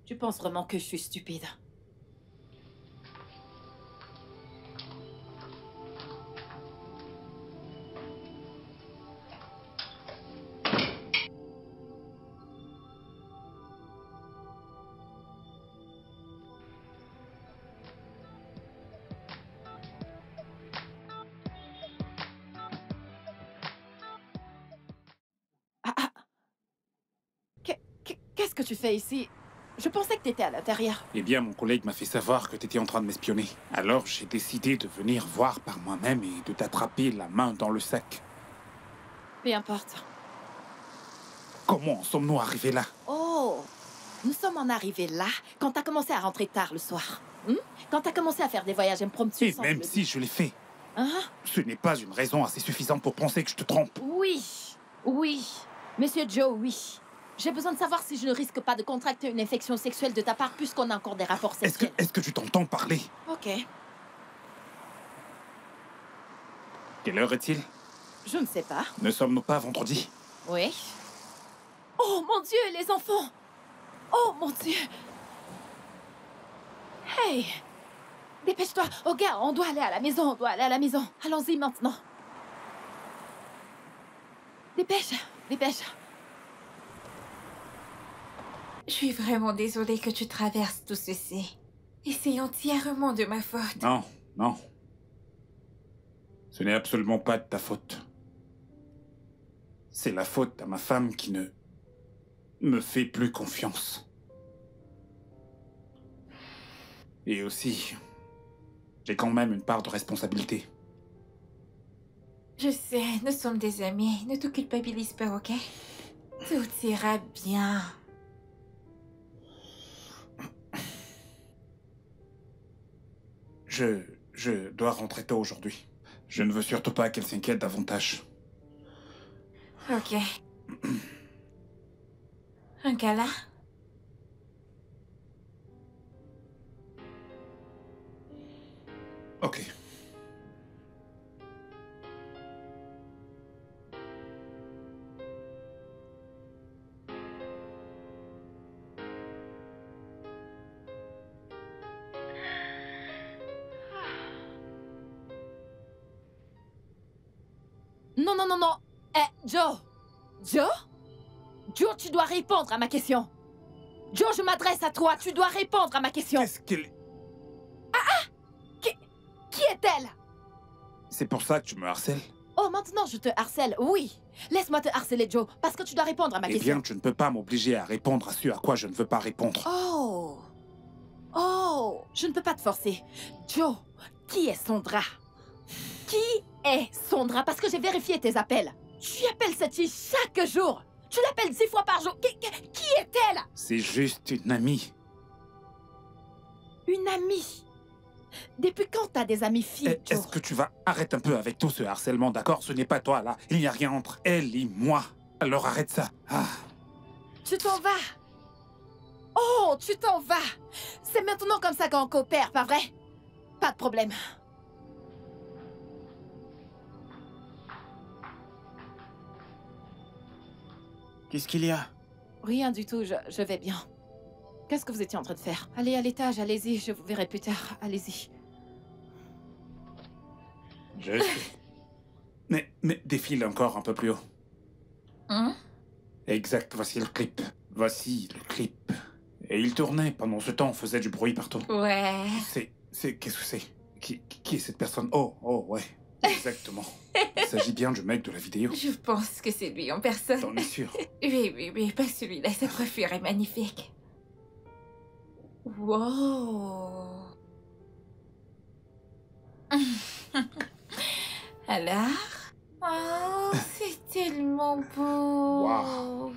Tu penses vraiment que je suis stupide? qu'est-ce que tu fais ici? Je pensais que t'étais à l'intérieur. Eh bien, mon collègue m'a fait savoir que t'étais en train de m'espionner. Alors, j'ai décidé de venir voir par moi-même et de t'attraper la main dans le sac. Peu importe. Comment en sommes-nous arrivés là? Oh! Nous sommes en arrivés là quand t'as commencé à rentrer tard le soir. Quand t'as commencé à faire des voyages impromptus. Et même si je l'ai fait, Hein? ce n'est pas une raison assez suffisante pour penser que je te trompe. Oui. Oui. Monsieur Joe, oui. J'ai besoin de savoir si je ne risque pas de contracter une infection sexuelle de ta part puisqu'on a encore des rapports sexuels. Est-ce que tu t'entends parler? Ok. Quelle heure est-il? Je ne sais pas. Ne sommes-nous pas vendredi? Oui. Oh mon Dieu, les enfants! Oh mon Dieu! Hey! Dépêche-toi! Oh gars, on doit aller à la maison, on doit aller à la maison. Allons-y maintenant. Dépêche, dépêche. Je suis vraiment désolée que tu traverses tout ceci. Et c'est entièrement de ma faute. Non, non. Ce n'est absolument pas de ta faute. C'est la faute à ma femme qui ne me fait plus confiance. Et aussi, j'ai quand même une part de responsabilité. Je sais, nous sommes des amis. Ne te culpabilise pas, ok? Tout ira bien. Je dois rentrer tôt aujourd'hui. Je ne veux surtout pas qu'elle s'inquiète davantage. Ok. Un câlin? Ok. Non, non, non, non. Joe! Joe? Joe, tu dois répondre à ma question. Joe, je m'adresse à toi. Tu dois répondre à ma question. Qu'est-ce qu'elle... Qui est-elle? C'est pour ça que tu me harcèles? Oh, maintenant je te harcèle, oui. Laisse-moi te harceler, Joe, parce que tu dois répondre à ma Eh question. bien, tu ne peux pas m'obliger à répondre à ce à quoi je ne veux pas répondre. Oh! Oh! Je ne peux pas te forcer. Joe, qui est Sondra? Qui est Sondra? Parce que j'ai vérifié tes appels. Tu appelles cette fille chaque jour. Tu l'appelles 10 fois par jour. Qui est-elle? C'est juste une amie. Une amie. Depuis quand t'as des amies filles, Joe? Est-ce que tu vas arrêter un peu avec tout ce harcèlement, d'accord? Ce n'est pas toi, là. Il n'y a rien entre elle et moi. Alors arrête ça. Ah. Tu t'en vas. Oh, tu t'en vas. C'est maintenant comme ça qu'on coopère, pas vrai? Pas de problème. Qu'est-ce qu'il y a? Rien du tout, je vais bien. Qu'est-ce que vous étiez en train de faire? Allez à l'étage, allez-y, je vous verrai plus tard. Allez-y. Je sais. Mais défile encore un peu plus haut. Hein? Exact, voici le clip. Voici le clip. Et il tournait. Pendant ce temps, on faisait du bruit partout. Ouais. Qu'est-ce que c'est? Qui est cette personne? Oh, ouais. Exactement. Il s'agit bien du mec de la vidéo. Je pense que c'est lui en personne. T'en es sûr? Oui, pas celui-là. Sa coiffure est magnifique. Wow. Alors? Oh, c'est tellement beau. Wow.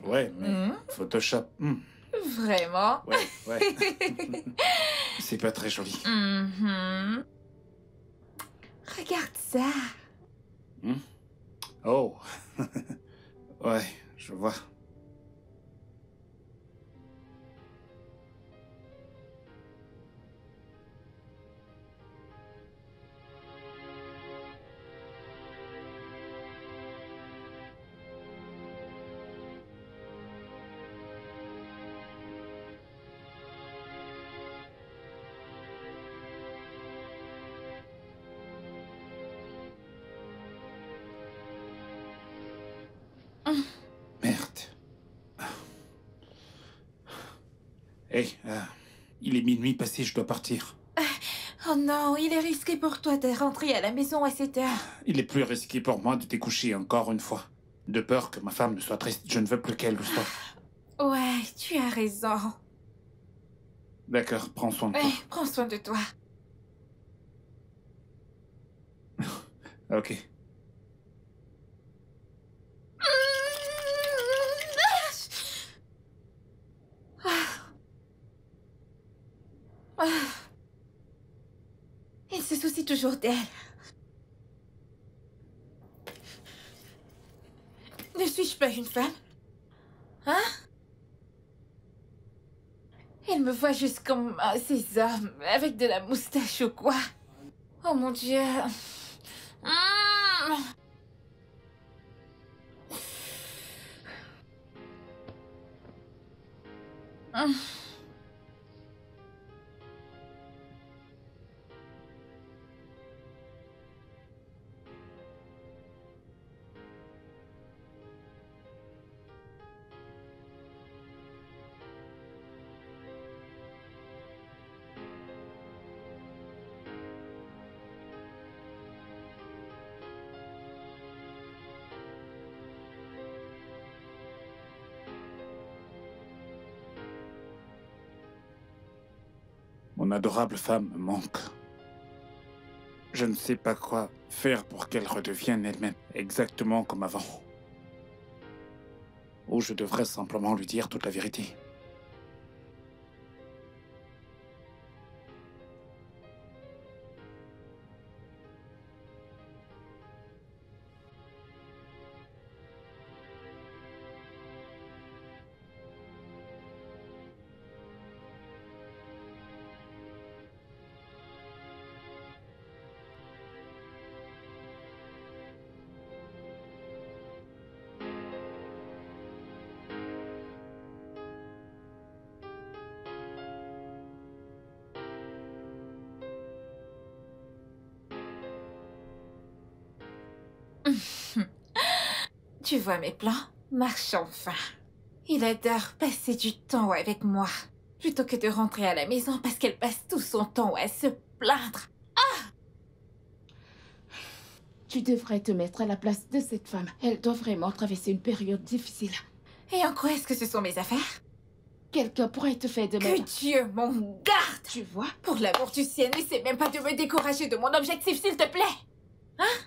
Ouais, mais Photoshop. Vraiment? Ouais. C'est pas très joli. Regarde ça. Oh. Ouais, je vois. Merde. Hey, il est minuit passé, je dois partir. Oh non, il est risqué pour toi de rentrer à la maison à cette heure. Il est plus risqué pour moi de découcher encore une fois. De peur que ma femme ne soit triste, je ne veux plus qu'elle le soit. Ouais, tu as raison. D'accord, prends soin de toi. Ouais, prends soin de toi. Ok. Il se soucie toujours d'elle. Ne suis-je pas une femme? Hein? Elle me voit juste comme ces hommes, avec de la moustache ou quoi. Oh mon Dieu. Mmh. Mmh. Mon adorable femme me manque. Je ne sais pas quoi faire pour qu'elle redevienne elle-même, exactement comme avant. Ou je devrais simplement lui dire toute la vérité. Tu vois mes plans? Marche enfin. Il adore passer du temps avec moi, plutôt que de rentrer à la maison parce qu'elle passe tout son temps à se plaindre. Tu devrais te mettre à la place de cette femme. Elle doit vraiment traverser une période difficile. Et en quoi est-ce que ce sont mes affaires? Quelqu'un pourrait te faire de Que même. Dieu m'en garde! Tu vois? Pour l'amour du ciel, n'essaie même pas de me décourager de mon objectif, s'il te plaît! Hein?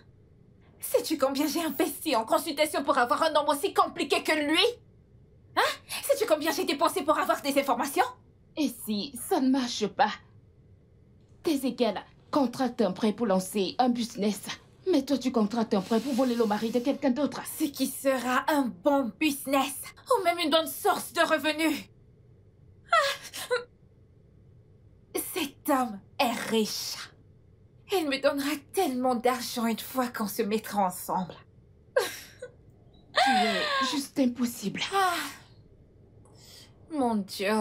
Sais-tu combien j'ai investi en consultation pour avoir un nombre aussi compliqué que lui? Hein? Sais-tu combien j'ai dépensé pour avoir des informations? Et si ça ne marche pas? Tes égales contractent un prêt pour lancer un business. Mais toi, tu contractes un prêt pour voler le mari de quelqu'un d'autre. Ce qui sera un bon business, ou même une bonne source de revenus. Ah! Cet homme est riche. Il me donnera tellement d'argent une fois qu'on se mettra ensemble. Tu es juste impossible. Ah! Mon Dieu.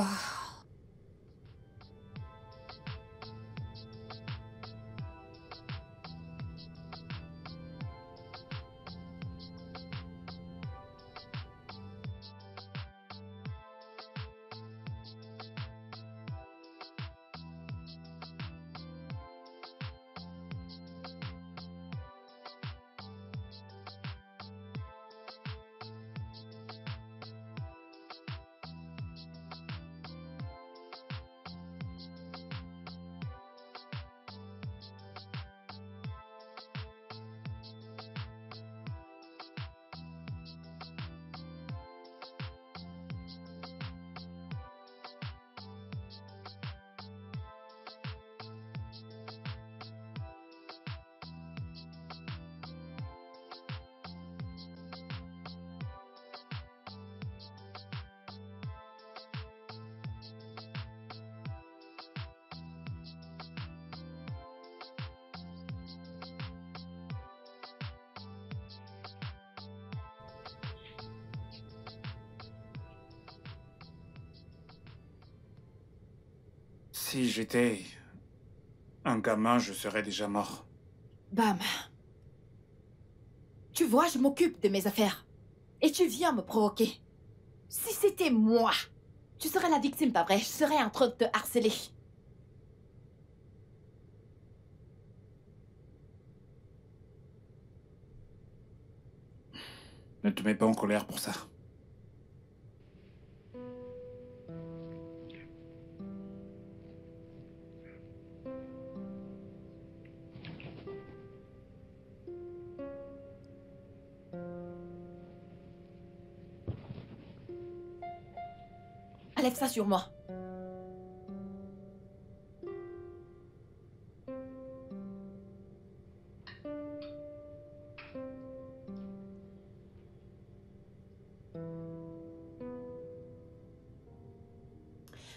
Si j'étais un gamin, je serais déjà mort. Bam. Tu vois, je m'occupe de mes affaires. Et tu viens me provoquer. Si c'était moi, tu serais la victime, pas vrai? Je serais en train de te harceler. Ne te mets pas en colère pour ça. Enlève ça sur moi.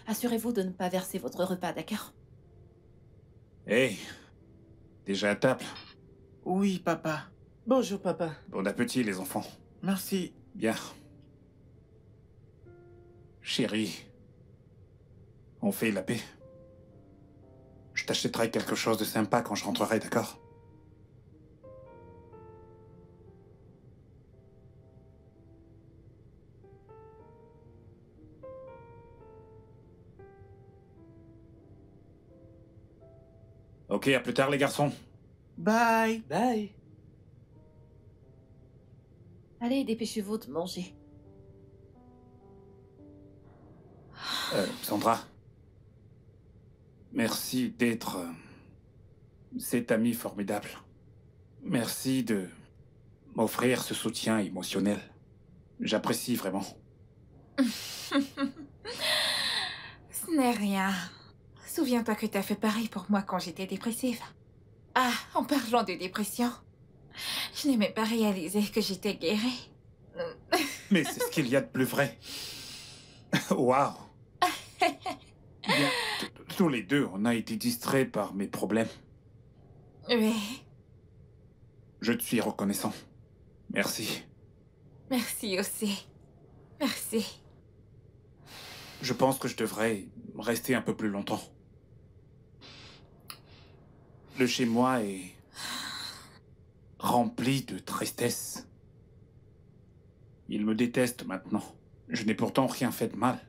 Assurez-vous de ne pas verser votre repas, d'accord? Hey, déjà à table. Oui, papa. Bonjour, papa. Bon appétit, les enfants. Merci. Bien. Chérie, on fait la paix. Je t'achèterai quelque chose de sympa quand je rentrerai, d'accord? Ok, à plus tard, les garçons. Bye. Bye. Allez, dépêchez-vous de manger. Sandra. Merci d'être cet ami formidable. Merci de m'offrir ce soutien émotionnel. J'apprécie vraiment. Ce n'est rien. Souviens-toi que t'as fait pareil pour moi quand j'étais dépressive. Ah, en parlant de dépression, je n'ai même pas réalisé que j'étais guérie. Mais c'est ce qu'il y a de plus vrai. Waouh. Bien, tous les deux, on a été distraits par mes problèmes. Oui, Je te suis reconnaissant. Merci. merci aussi. Merci. Je pense que je devrais rester un peu plus longtemps. Le chez-moi est rempli de tristesse. Il me déteste maintenant. Je n'ai pourtant rien fait de mal.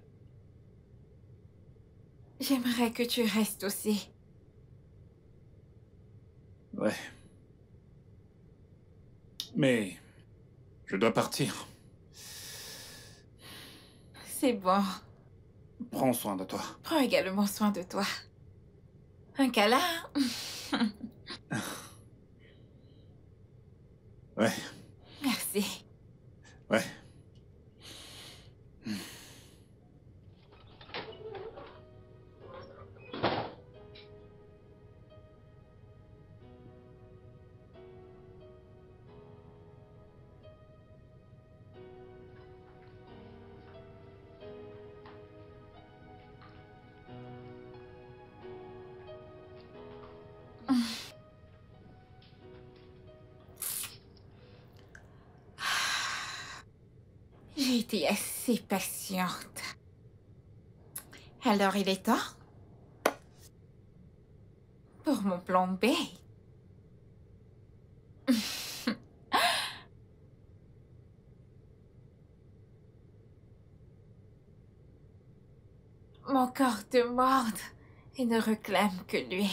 J'aimerais que tu restes aussi. Ouais. Mais je dois partir. C'est bon. Prends soin de toi. Prends également soin de toi. Un câlin? Ouais, Merci. ouais. J'ai été assez patiente. Alors il est temps pour mon plan B. Mon corps demande et ne réclame que lui.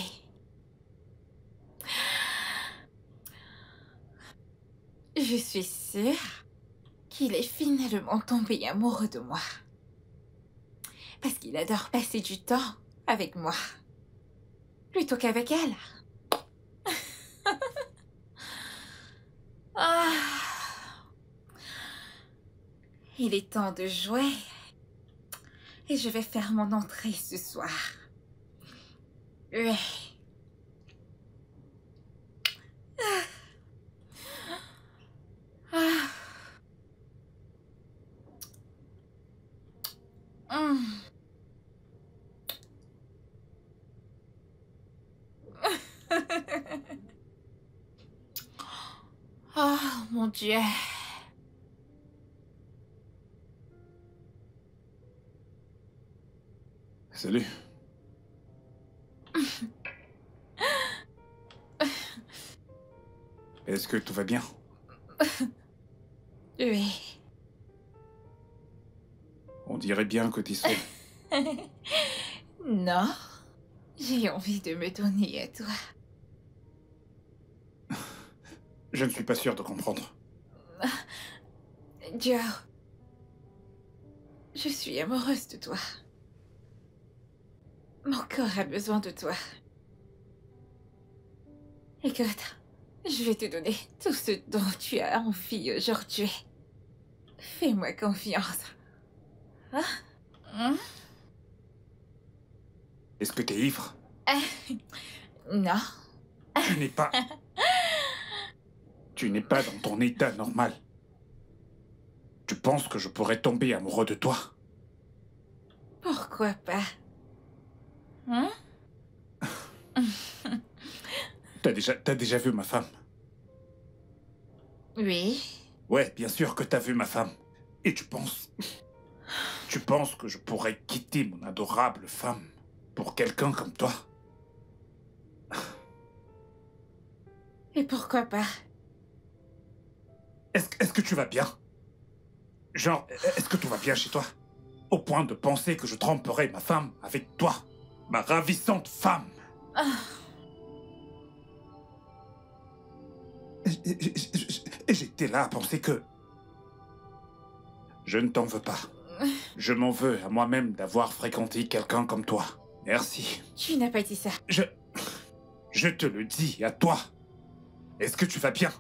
Je suis sûre qu'il est finalement tombé amoureux de moi. Parce qu'il adore passer du temps avec moi. Plutôt qu'avec elle. Ah. Il est temps de jouer. Et je vais faire mon entrée ce soir. Oui. Ah. Hum. Oh mon Dieu. Salut. Est-ce que tout va bien? Oui. On dirait bien que t'es seul. Non. J'ai envie de me donner à toi. Je ne suis pas sûr de comprendre. Joe, je suis amoureuse de toi. Mon corps a besoin de toi. Écoute, je vais te donner tout ce dont tu as envie aujourd'hui. Fais-moi confiance. Hein? Est-ce que t'es ivre? Non. Tu n'es pas... Tu n'es pas dans ton état normal. Tu penses que je pourrais tomber amoureux de toi? Pourquoi pas? Hein? T'as déjà vu ma femme? Oui. Ouais, bien sûr que t'as vu ma femme. Et tu penses... Tu penses que je pourrais quitter mon adorable femme pour quelqu'un comme toi? Et pourquoi pas? Est-ce que tu vas bien? Genre, est-ce que tout va bien chez toi? Au point de penser que je tromperai ma femme avec toi, ma ravissante femme. Et j'étais là à penser que... Je ne t'en veux pas. Je m'en veux à moi-même d'avoir fréquenté quelqu'un comme toi. Merci. Tu n'as pas dit ça. Je te le dis à toi. Est-ce que tu vas bien?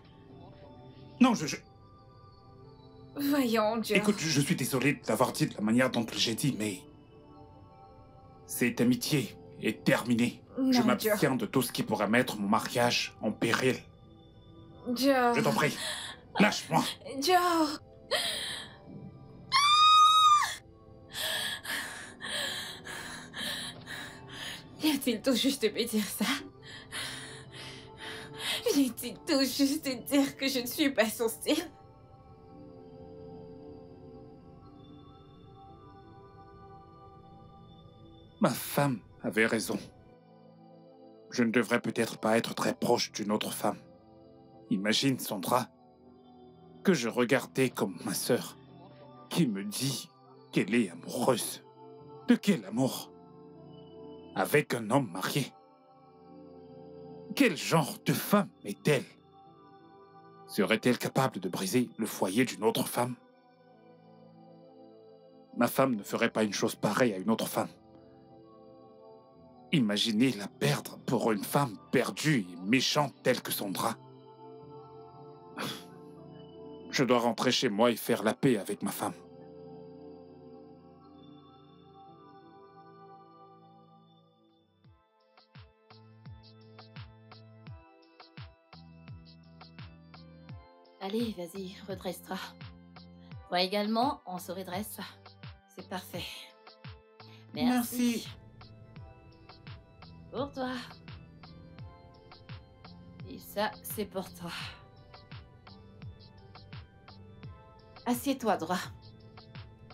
Non, Voyons, Joe. Écoute, je suis désolé de l'avoir dit de la manière dont j'ai dit, mais... Cette amitié est terminée. Je Non, m'abstiens de tout ce qui pourrait mettre mon mariage en péril. Joe. Je t'en prie, lâche-moi. Joe. Vient-il tout juste de me dire ça? Vient-il tout juste de dire que je ne suis pas son style? Ma femme avait raison. Je ne devrais peut-être pas être très proche d'une autre femme. Imagine, Sandra, que je regardais comme ma sœur, qui me dit qu'elle est amoureuse. De quel amour? Avec un homme marié. Quel genre de femme est-elle? Serait-elle capable de briser le foyer d'une autre femme? Ma femme ne ferait pas une chose pareille à une autre femme. Imaginez la perdre pour une femme perdue et méchante telle que Sandra. Je dois rentrer chez moi et faire la paix avec ma femme. Allez, vas-y, redresse-toi. Toi également, on se redresse. C'est parfait. Merci. Pour toi. Et ça, c'est pour toi. Assieds-toi droit.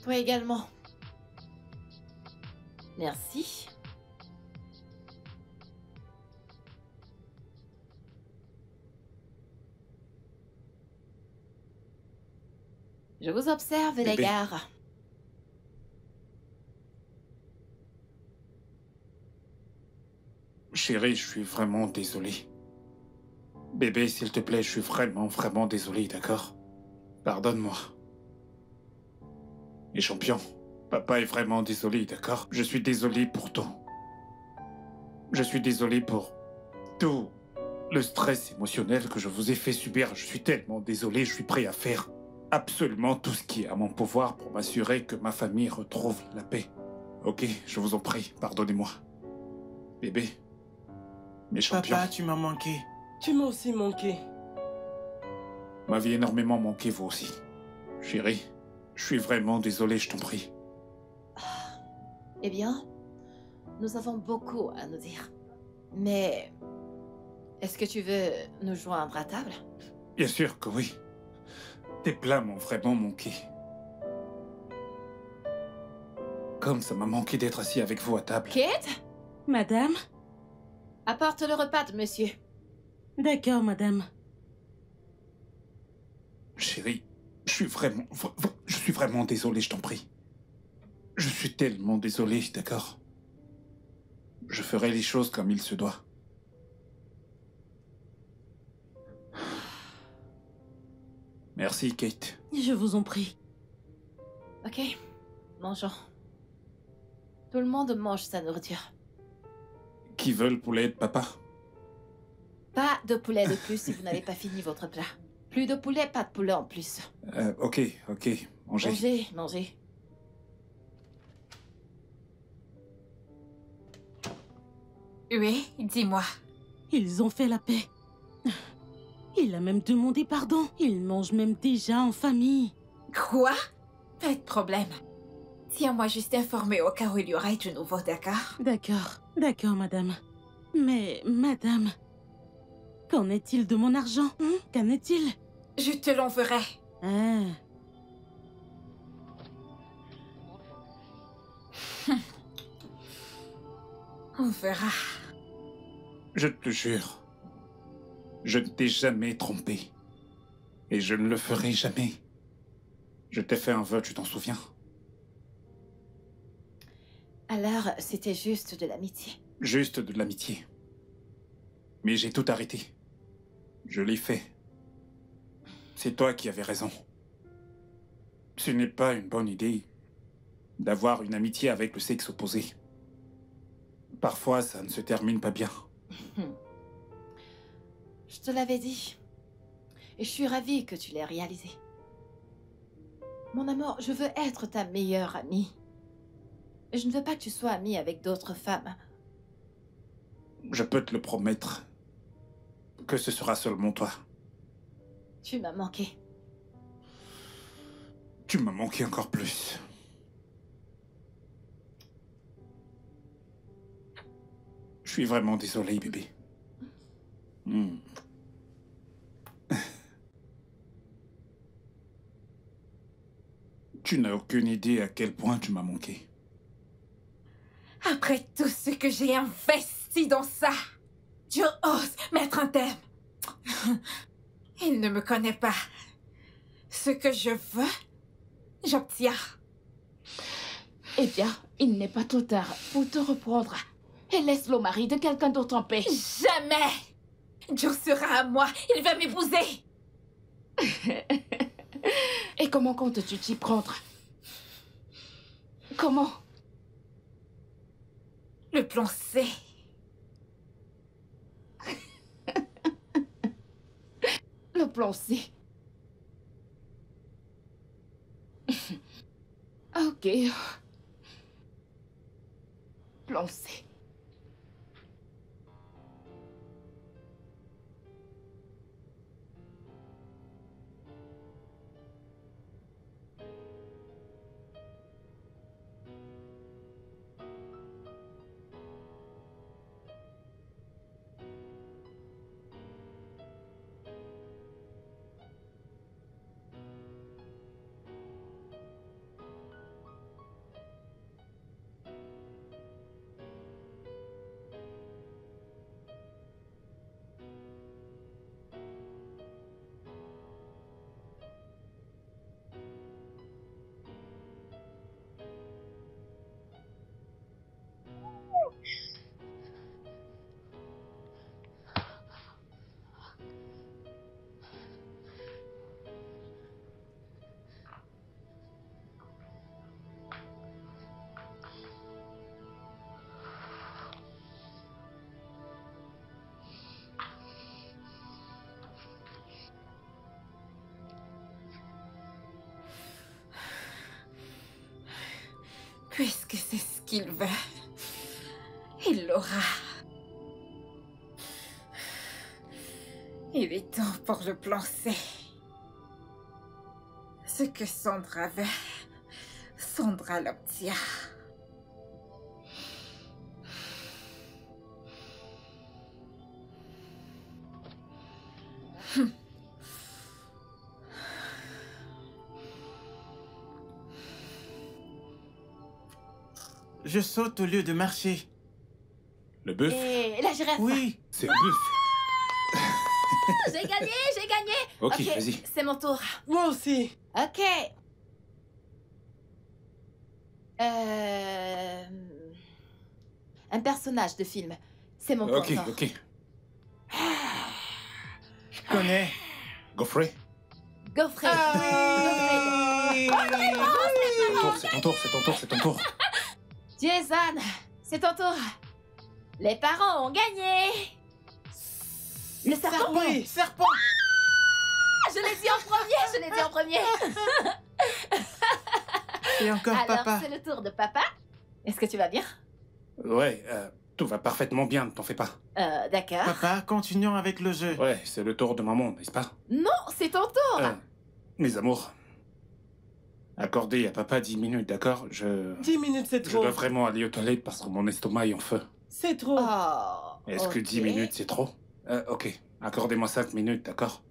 Toi également. Merci. Je vous observe, les Bébé. gars. Chérie, je suis vraiment désolé. Bébé, s'il te plaît, je suis vraiment désolé, d'accord? Pardonne-moi. Et champion, papa est vraiment désolé, d'accord? Je suis désolé pour tout. Je suis désolé pour tout le stress émotionnel que je vous ai fait subir. Je suis tellement désolé, je suis prêt à faire absolument tout ce qui est à mon pouvoir pour m'assurer que ma famille retrouve la paix. Ok, je vous en prie, pardonnez-moi. Bébé, mes champions, Papa, tu m'as manqué. Tu m'as aussi manqué. m'avez énormément manqué vous aussi. Chérie, je suis vraiment désolé, je t'en prie. Eh bien, nous avons beaucoup à nous dire. Mais, est-ce que tu veux nous joindre à table? Bien sûr que oui. Tes plats m'ont vraiment manqué. Comme ça m'a manqué d'être assis avec vous à table. Kate, Madame? apporte le repas de monsieur. D'accord, madame. Chérie, je suis vraiment désolé, je t'en prie. Je suis tellement désolé, d'accord? Je ferai les choses comme il se doit. Merci, Kate. Je vous en prie. Ok, mangeons. Tout le monde mange sa nourriture. Qui veut le poulet de papa? Pas de poulet de plus si vous n'avez pas fini votre plat. Plus de poulet, pas de poulet en plus. Ok, mangez. Mangez, mangez. Oui, dis-moi. Ils ont fait la paix. Il a même demandé pardon. Ils mangent même déjà en famille. Quoi? Pas de problème. Tiens-moi juste informé au cas où il y aurait du nouveau, d'accord? D'accord, madame. Mais, madame, qu'en est-il de mon argent? Qu'en est-il? Je te l'enverrai. Ah. On verra. Je te jure, je ne t'ai jamais trompé. Et je ne le ferai jamais. Je t'ai fait un vœu, tu t'en souviens? Alors, c'était juste de l'amitié. Juste de l'amitié. Mais j'ai tout arrêté. Je l'ai fait. C'est toi qui avais raison. Ce n'est pas une bonne idée d'avoir une amitié avec le sexe opposé. Parfois, ça ne se termine pas bien. Je te l'avais dit. Et je suis ravie que tu l'aies réalisé. Mon amour, je veux être ta meilleure amie. Et je ne veux pas que tu sois amie avec d'autres femmes. Je peux te le promettre que ce sera seulement toi. Tu m'as manqué. Tu m'as manqué encore plus. Je suis vraiment désolé, bébé. Tu n'as aucune idée à quel point tu m'as manqué. Après tout ce que j'ai investi dans ça, tu oses mettre un terme. Il ne me connaît pas. Ce que je veux, j'obtiens. Eh bien, il n'est pas trop tard pour te reprendre. Et laisse le mari de quelqu'un d'autre en paix. Jamais! Joe sera à moi. Il va m'épouser. Et comment comptes-tu t'y prendre? Comment? Le plan C. Le plan C. Ok. Plan C. Puisque c'est ce qu'il veut, il l'aura. Il est temps pour le plan C. Ce que Sandra veut, Sandra l'obtient. Je saute au lieu de marcher. Le bœuf? Et la girafe. Oui. C'est un bœuf. J'ai gagné, j'ai gagné. Ok, vas-y. C'est mon tour. Moi aussi. Ok. Un personnage de film. C'est mon Ok, tour. ok. Je connais. Godfrey? Gaufret. C'est ton tour, c'est ton tour, c'est ton tour. Jason, c'est ton tour. Les parents ont gagné. Le serpent. Oui, serpent. Je l'ai dit en premier, je l'ai dit en premier. Et encore Alors, papa. c'est le tour de papa. Est-ce que tu vas bien? Ouais, tout va parfaitement bien, ne t'en fais pas. D'accord. Papa, continuons avec le jeu. Ouais, c'est le tour de maman, n'est-ce pas? Non, c'est ton tour. Mes amours, accordez à papa 10 minutes, d'accord? 10 minutes, c'est Je trop. dois vraiment aller aux toilettes parce que mon estomac est en feu. C'est trop. Oh. Est-ce que 10 ok. minutes, c'est trop? Ok, accordez-moi 5 minutes, d'accord?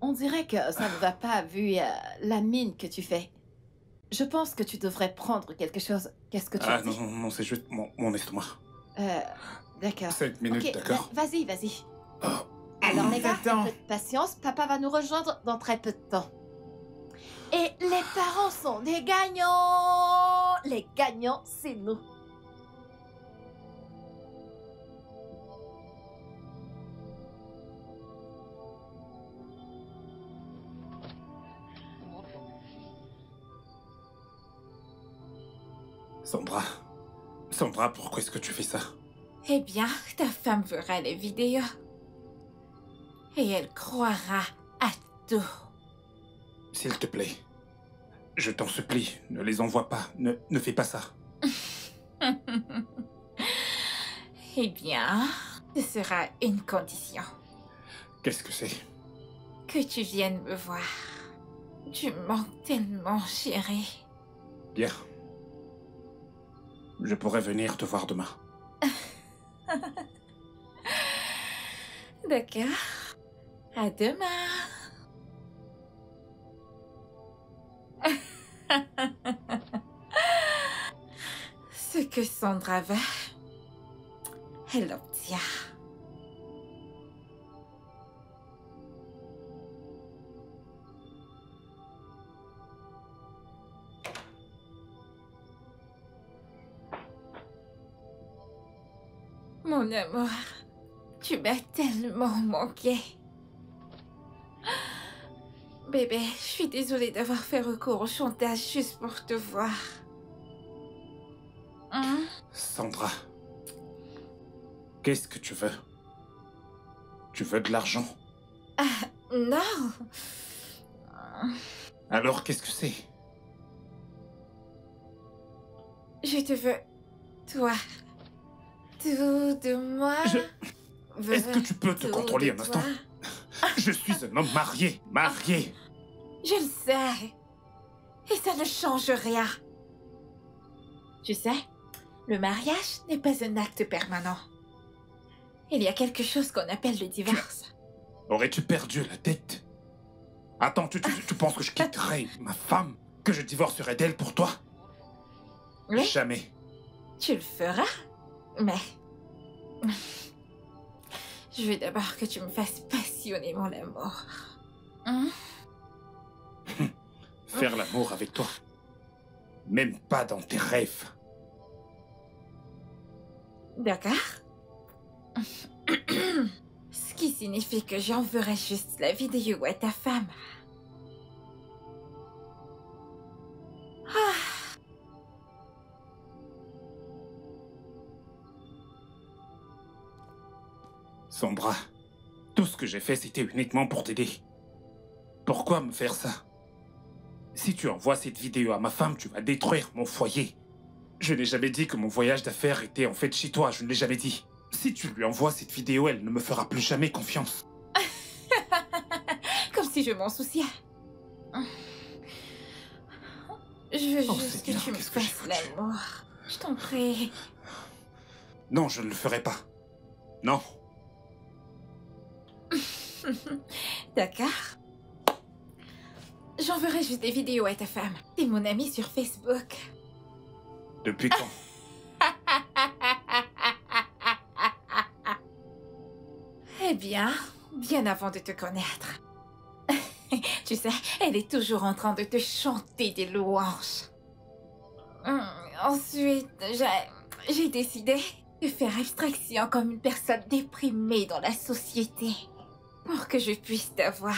On dirait que ça ne va pas vu la mine que tu fais. Je pense que tu devrais prendre quelque chose. Qu'est-ce que tu Ah dis? non, c'est juste mon estomac. D'accord. 5 minutes, Ok, d'accord? vas-y, vas-y. Oh. Alors les gars, Attends. un peu de patience, papa va nous rejoindre dans très peu de temps. Et les parents sont des gagnants. Les gagnants, c'est nous. Sandra, pourquoi est-ce que tu fais ça? Eh bien, ta femme verra les vidéos. Et elle croira à tout. S'il te plaît, je t'en supplie, ne les envoie pas, ne fais pas ça. Eh bien, ce sera une condition. Qu'est-ce que c'est? Que tu viennes me voir. Tu me manques tellement, chérie. Bien. Je pourrais venir te voir demain. D'accord. À demain. Ce que Sandra veut, elle l'obtient. Mon amour, tu m'as tellement manqué. Bébé, je suis désolée d'avoir fait recours au chantage juste pour te voir. Hein? Sandra, qu'est-ce que tu veux? Tu veux de l'argent? Non. Alors qu'est-ce que c'est? Je te veux, toi. Tout de moi. Est-ce que tu peux te Tout contrôler de un instant? toi. Je suis un homme marié, marié. Je le sais. Et ça ne change rien. Tu sais, le mariage n'est pas un acte permanent. Il y a quelque chose qu'on appelle le divorce. Aurais-tu perdu la tête? Attends, tu penses que je quitterais ma femme? Que je divorcerais d'elle pour toi? Oui, Jamais. tu le feras, mais... Je veux d'abord que tu me fasses passionnément l'amour. Hein? Faire l'amour avec toi. Même pas dans tes rêves. D'accord. Ce qui signifie que j'enverrai juste la vidéo à ta femme. Ah. Sandra, tout ce que j'ai fait, c'était uniquement pour t'aider. Pourquoi me faire ça? Si tu envoies cette vidéo à ma femme, tu vas détruire mon foyer. Je n'ai jamais dit que mon voyage d'affaires était en fait chez toi, je ne l'ai jamais dit. Si tu lui envoies cette vidéo, elle ne me fera plus jamais confiance. Comme si je m'en souciais. Je veux Oh, juste que Seigneur, tu me qu'est-ce que j'ai fasses foutu? l'amour. Je t'en prie. Non, je ne le ferai pas. Non. D'accord. J'enverrai juste des vidéos à ta femme. T'es mon amie sur Facebook. Depuis quand? Eh bien, bien avant de te connaître. Tu sais, elle est toujours en train de te chanter des louanges. Ensuite, j'ai décidé de faire abstraction comme une personne déprimée dans la société pour que je puisse t'avoir.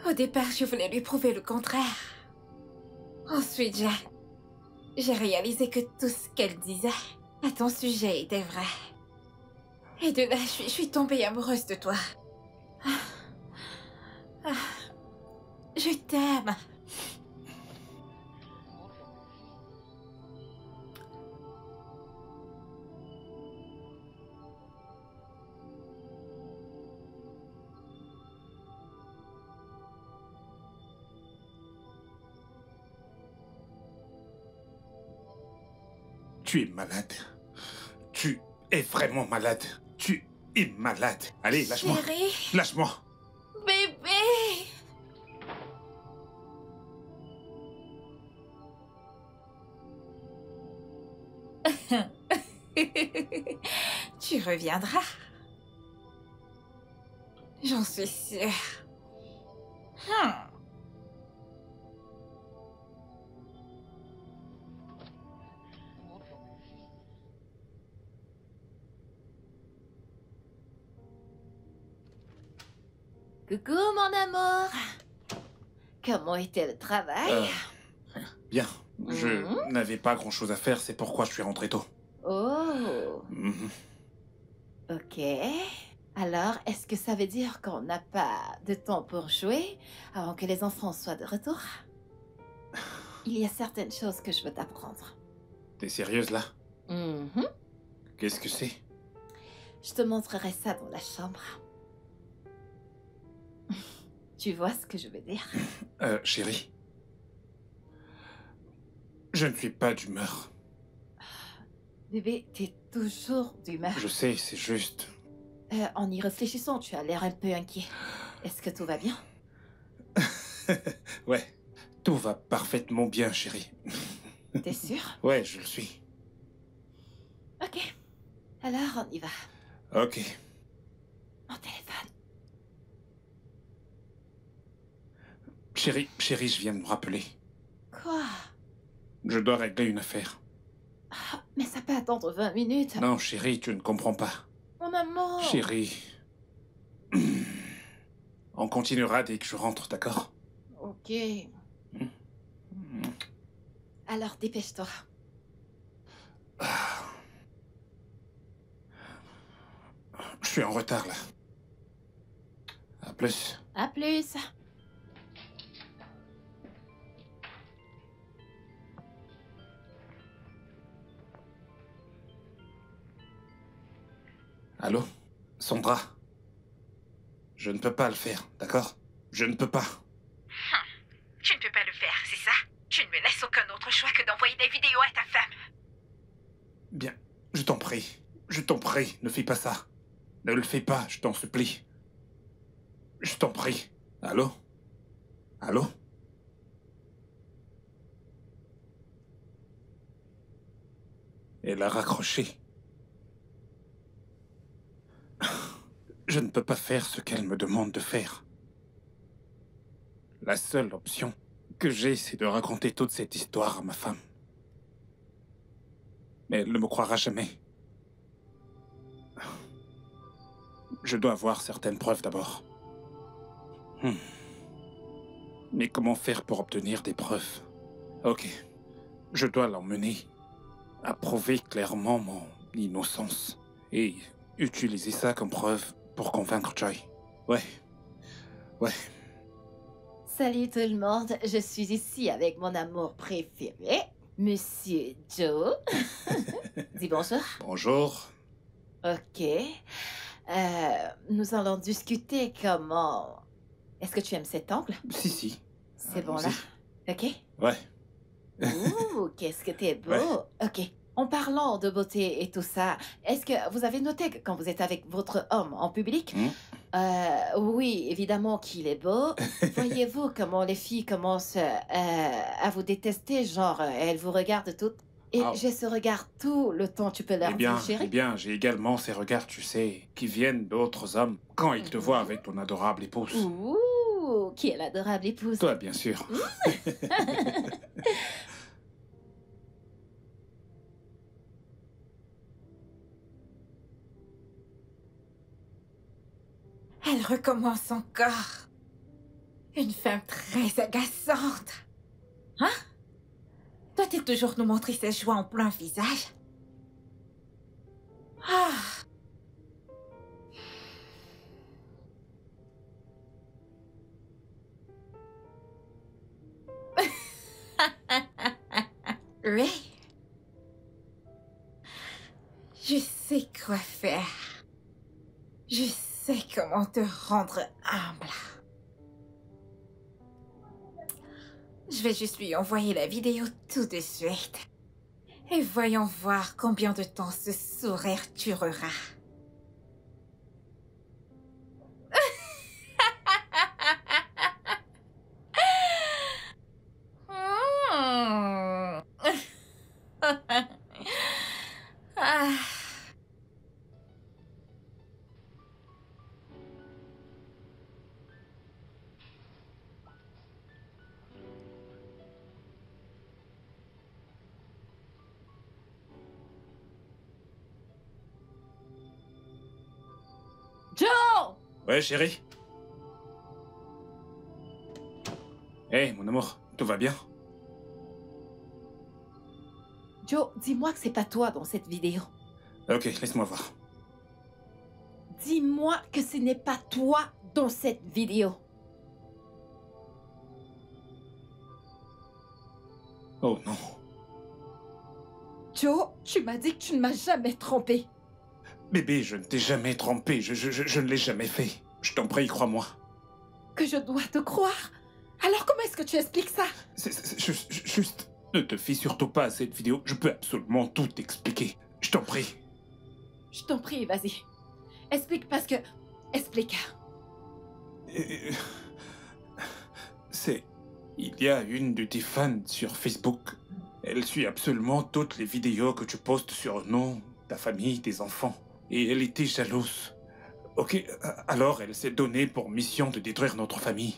Au départ, je voulais lui prouver le contraire. Ensuite, j'ai réalisé que tout ce qu'elle disait à ton sujet était vrai. Et de là, je suis tombée amoureuse de toi. Je t'aime. Tu es malade. Tu es vraiment malade. Tu es malade. Allez, lâche-moi. Chérie, Lâche-moi. bébé. Tu reviendras. J'en suis sûre. Coucou, mon amour. Comment était le travail? Bien. Je n'avais pas grand-chose à faire, c'est pourquoi je suis rentré tôt. Oh, Mhm. ok. Alors, est-ce que ça veut dire qu'on n'a pas de temps pour jouer avant que les enfants soient de retour? Il y a certaines choses que je veux t'apprendre. T'es sérieuse là? Mhm. Qu'est-ce que c'est? Je te montrerai ça dans la chambre. Tu vois ce que je veux dire? Chérie. Je ne suis pas d'humeur. Bébé, t'es toujours d'humeur. Je sais, c'est juste... En y réfléchissant, tu as l'air un peu inquiet. Est-ce que tout va bien? Ouais, tout va parfaitement bien, chérie. T'es sûr? Ouais, je le suis. Ok. Alors, on y va. Ok. Mon téléphone. Chérie, je viens de me rappeler. Quoi? Je dois régler une affaire. Ah, mais ça peut attendre 20 minutes. Non, chérie, tu ne comprends pas. Mon amour. Chérie... On continuera dès que je rentre, d'accord? Ok. Alors, dépêche-toi. Je suis en retard, là. À plus. À plus. Allô? Sandra? Je ne peux pas le faire, d'accord? Je ne peux pas. Tu ne peux pas le faire, c'est ça? Tu ne me laisses aucun autre choix que d'envoyer des vidéos à ta femme. Bien, je t'en prie. Je t'en prie, ne fais pas ça. Ne le fais pas, je t'en supplie. Je t'en prie. Allô? Allô? Elle a raccroché. Je ne peux pas faire ce qu'elle me demande de faire. La seule option que j'ai, c'est de raconter toute cette histoire à ma femme. Mais elle ne me croira jamais. Je dois avoir certaines preuves d'abord. Mais comment faire pour obtenir des preuves? Ok. Je dois l'emmener à prouver clairement mon innocence. Et utiliser ça comme preuve pour convaincre Joy. Ouais. Ouais. Salut tout le monde. Je suis ici avec mon amour préféré, Monsieur Joe. Dis bonjour. Bonjour. Ok. Nous allons discuter comment... Est-ce que tu aimes cet angle? Si. C'est bon Allons-y. là? Ok. Ouais. Ouh, qu'est-ce que t'es beau. Ouais. Ok. En parlant de beauté et tout ça, est-ce que vous avez noté que quand vous êtes avec votre homme en public, oui, évidemment qu'il est beau. Voyez-vous comment les filles commencent à vous détester, genre elles vous regardent toutes. Et Ah. j'ai ce regard tout le temps, tu peux leur dire, chérie. Eh bien, j'ai également ces regards, tu sais, qui viennent d'autres hommes quand ils te voient avec ton adorable épouse. Ouh, qui est l'adorable épouse. Toi, bien sûr. Elle recommence encore. Une femme très agaçante. Hein? Doit-il toujours nous montrer ses joies en plein visage? Ah! Oui. Je sais quoi faire. Je sais comment te rendre humble. Je vais juste lui envoyer la vidéo tout de suite. Et voyons voir combien de temps ce sourire durera. Ah. Joe! Ouais, chérie. Hé, mon amour, tout va bien? Joe, dis-moi que c'est pas toi dans cette vidéo. Ok, laisse-moi voir. Dis-moi que ce n'est pas toi dans cette vidéo. Oh non. Joe, tu m'as dit que tu ne m'as jamais trompé. Bébé, je ne t'ai jamais trompé, je ne l'ai jamais fait. Je t'en prie, crois-moi. Que je dois te croire? Alors comment est-ce que tu expliques ça? Juste, ne te fie surtout pas à cette vidéo, je peux absolument tout t'expliquer. Je t'en prie. Je t'en prie, vas-y. Explique parce que... Explique. Il y a une de tes fans sur Facebook. Elle suit absolument toutes les vidéos que tu postes sur nous, ta famille, tes enfants. Et elle était jalouse. Ok, alors elle s'est donnée pour mission de détruire notre famille.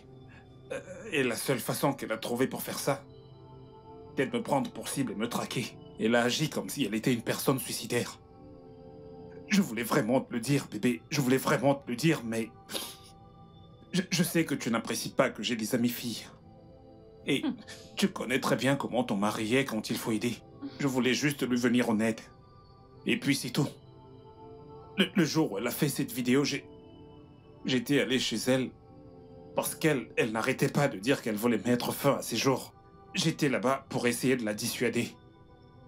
Et la seule façon qu'elle a trouvée pour faire ça, c'est de me prendre pour cible et me traquer. Elle a agi comme si elle était une personne suicidaire. Je voulais vraiment te le dire, bébé. Je voulais vraiment te le dire, mais... Je sais que tu n'apprécies pas que j'ai des amis filles. Et tu connais très bien comment ton mari est quand il faut aider. Je voulais juste lui venir en aide. Et puis c'est tout. Le jour où elle a fait cette vidéo, j'étais allé chez elle parce qu'elle n'arrêtait pas de dire qu'elle voulait mettre fin à ses jours. J'étais là-bas pour essayer de la dissuader.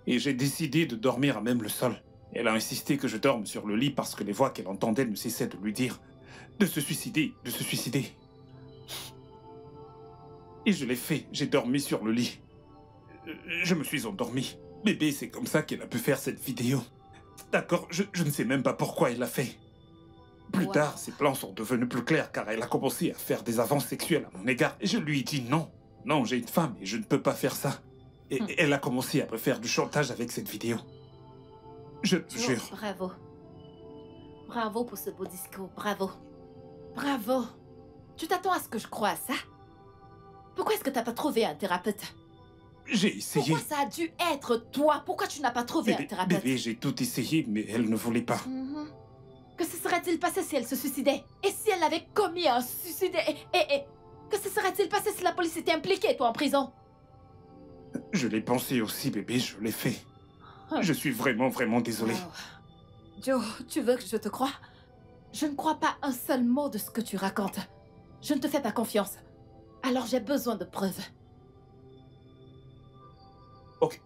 Et j'ai décidé de dormir à même le sol. Elle a insisté que je dorme sur le lit parce que les voix qu'elle entendait ne cessaient de lui dire de se suicider, de se suicider. Et je l'ai fait, j'ai dormi sur le lit. Je me suis endormi. Bébé, c'est comme ça qu'elle a pu faire cette vidéo. D'accord, je ne sais même pas pourquoi elle l'a fait. Plus tard, ses plans sont devenus plus clairs car elle a commencé à faire des avances sexuelles à mon égard. Et je lui ai dit non. Non, j'ai une femme et je ne peux pas faire ça. Et elle a commencé à me faire du chantage avec cette vidéo. Je te jure. Bravo. Bravo pour ce beau discours, bravo. Bravo. Tu t'attends à ce que je croie à ça? Pourquoi est-ce que t'as pas trouvé un thérapeute? J'ai essayé. Pourquoi ça a dû être toi? Pourquoi tu n'as pas trouvé un thérapeute? Bébé, j'ai tout essayé, mais elle ne voulait pas. Que se serait-il passé si elle se suicidait? Et si elle avait commis un suicide? Et que se serait-il passé si la police était impliquée, toi, en prison? Je l'ai pensé aussi, bébé, je l'ai fait. Je suis vraiment, vraiment désolé. Oh. Joe, tu veux que je te croie? Je ne crois pas un seul mot de ce que tu racontes. Je ne te fais pas confiance. Alors j'ai besoin de preuves.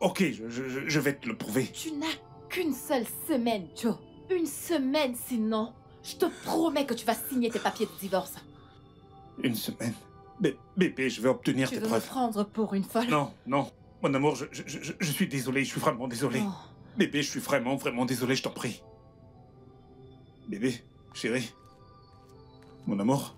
Ok, je vais te le prouver. Tu n'as qu'une seule semaine, Joe. Une semaine, sinon, je te promets que tu vas signer tes papiers de divorce. Une semaine? Bébé, je vais obtenir tes Tu veux preuves. me prendre pour une folle? Non, non. Mon amour, je suis désolé, je suis vraiment désolé. Oh. Bébé, je suis vraiment, vraiment désolé, je t'en prie. Bébé, chérie. Mon amour.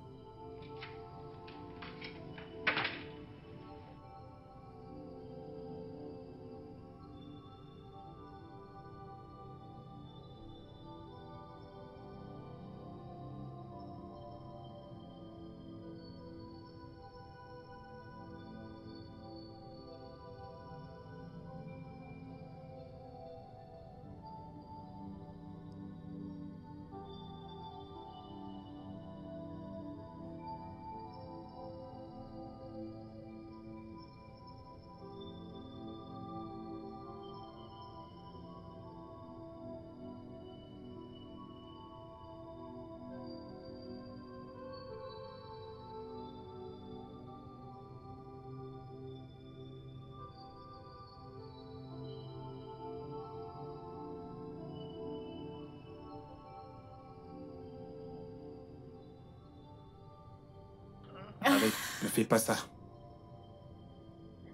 arrête, ne fais pas ça.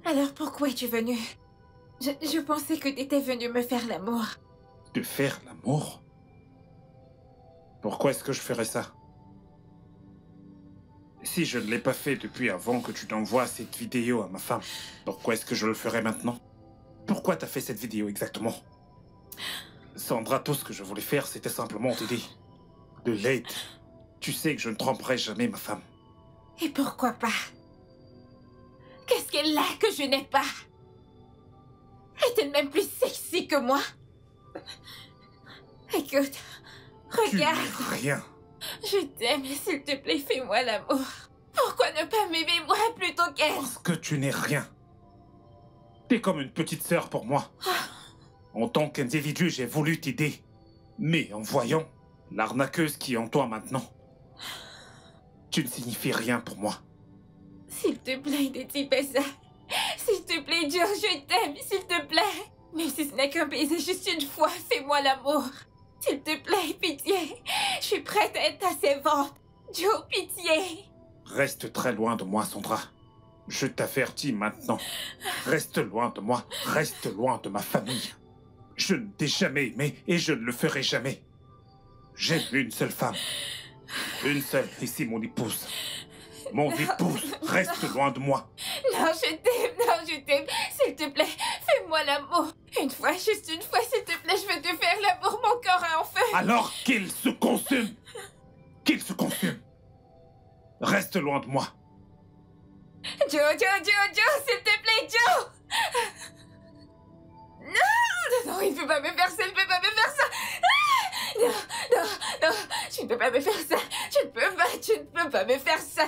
Alors pourquoi es-tu venu? Je pensais que t'étais venu me faire l'amour. De faire l'amour? Pourquoi est-ce que je ferais ça? Si je ne l'ai pas fait depuis avant que tu t'envoies cette vidéo à ma femme, pourquoi est-ce que je le ferais maintenant? Pourquoi t'as fait cette vidéo exactement? Sandra, tout ce que je voulais faire, c'était simplement t'aider. De l'aide. Tu sais que je ne tromperai jamais ma femme. Et pourquoi pas? Qu'est-ce qu'elle a que je n'ai pas? Est-elle même plus sexy que moi? Écoute, Tu regarde. n'es rien. Je t'aime, s'il te plaît, fais-moi l'amour. Pourquoi ne pas m'aimer moi plutôt qu'elle? Parce que tu n'es rien. T'es comme une petite sœur pour moi. En tant qu'individu, j'ai voulu t'aider. Mais en voyant l'arnaqueuse qui est en toi maintenant, tu ne signifies rien pour moi. S'il te plaît, ne dis pas ça. S'il te plaît, Joe, je t'aime, s'il te plaît. Même si ce n'est qu'un baiser juste une fois, fais-moi l'amour. S'il te plaît, pitié. Je suis prête à être ta servante. Joe, pitié. Reste très loin de moi, Sandra. Je t'avertis maintenant. Reste loin de moi. Reste loin de ma famille. Je ne t'ai jamais aimé et je ne le ferai jamais. J'aime une seule femme. Une seule, et c'est mon épouse. Mon épouse, reste loin de moi. Non, je t'aime, s'il te plaît, fais-moi l'amour. Une fois, juste une fois, s'il te plaît, je veux te faire l'amour, mon corps est en feu. Alors qu'il se consume. Qu'il se consume. Reste loin de moi. Joe, s'il te plaît, Joe. Non, il ne peut pas me faire ça, il ne peut pas me faire ça. Non, tu ne peux pas me faire ça. Tu ne peux pas me faire ça.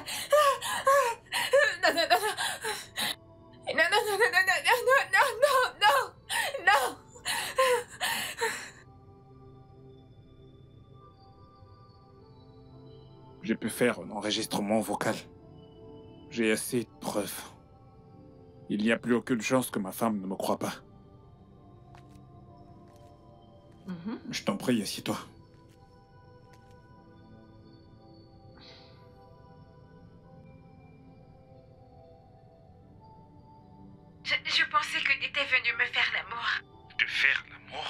Non. Non. Je peux faire un enregistrement vocal. J'ai assez de preuves. Il n'y a plus aucune chance que ma femme ne me croie pas. Je t'en prie, assieds-toi. Je pensais que t'étais venu me faire l'amour. De faire l'amour?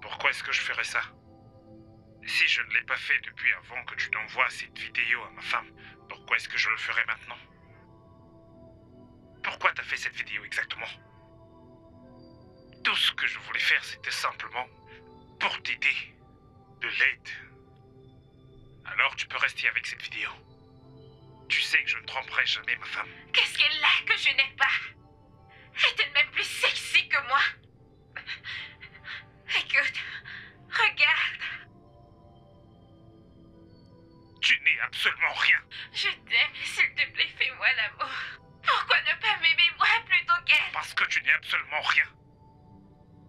Pourquoi est-ce que je ferais ça? Si je ne l'ai pas fait depuis avant que tu t'envoies cette vidéo à ma femme, pourquoi est-ce que je le ferais maintenant? Pourquoi t'as fait cette vidéo exactement? Tout ce que je voulais faire, c'était simplement pour t'aider. De l'aide. Alors tu peux rester avec cette vidéo. Tu sais que je ne tromperai jamais ma femme. Qu'est-ce qu'elle a que je n'ai pas? Est-elle même plus sexy que moi? Écoute, regarde. Tu n'es absolument rien. Je t'aime, s'il te plaît, fais-moi l'amour. Pourquoi ne pas m'aimer moi plutôt qu'elle? Parce que tu n'es absolument rien.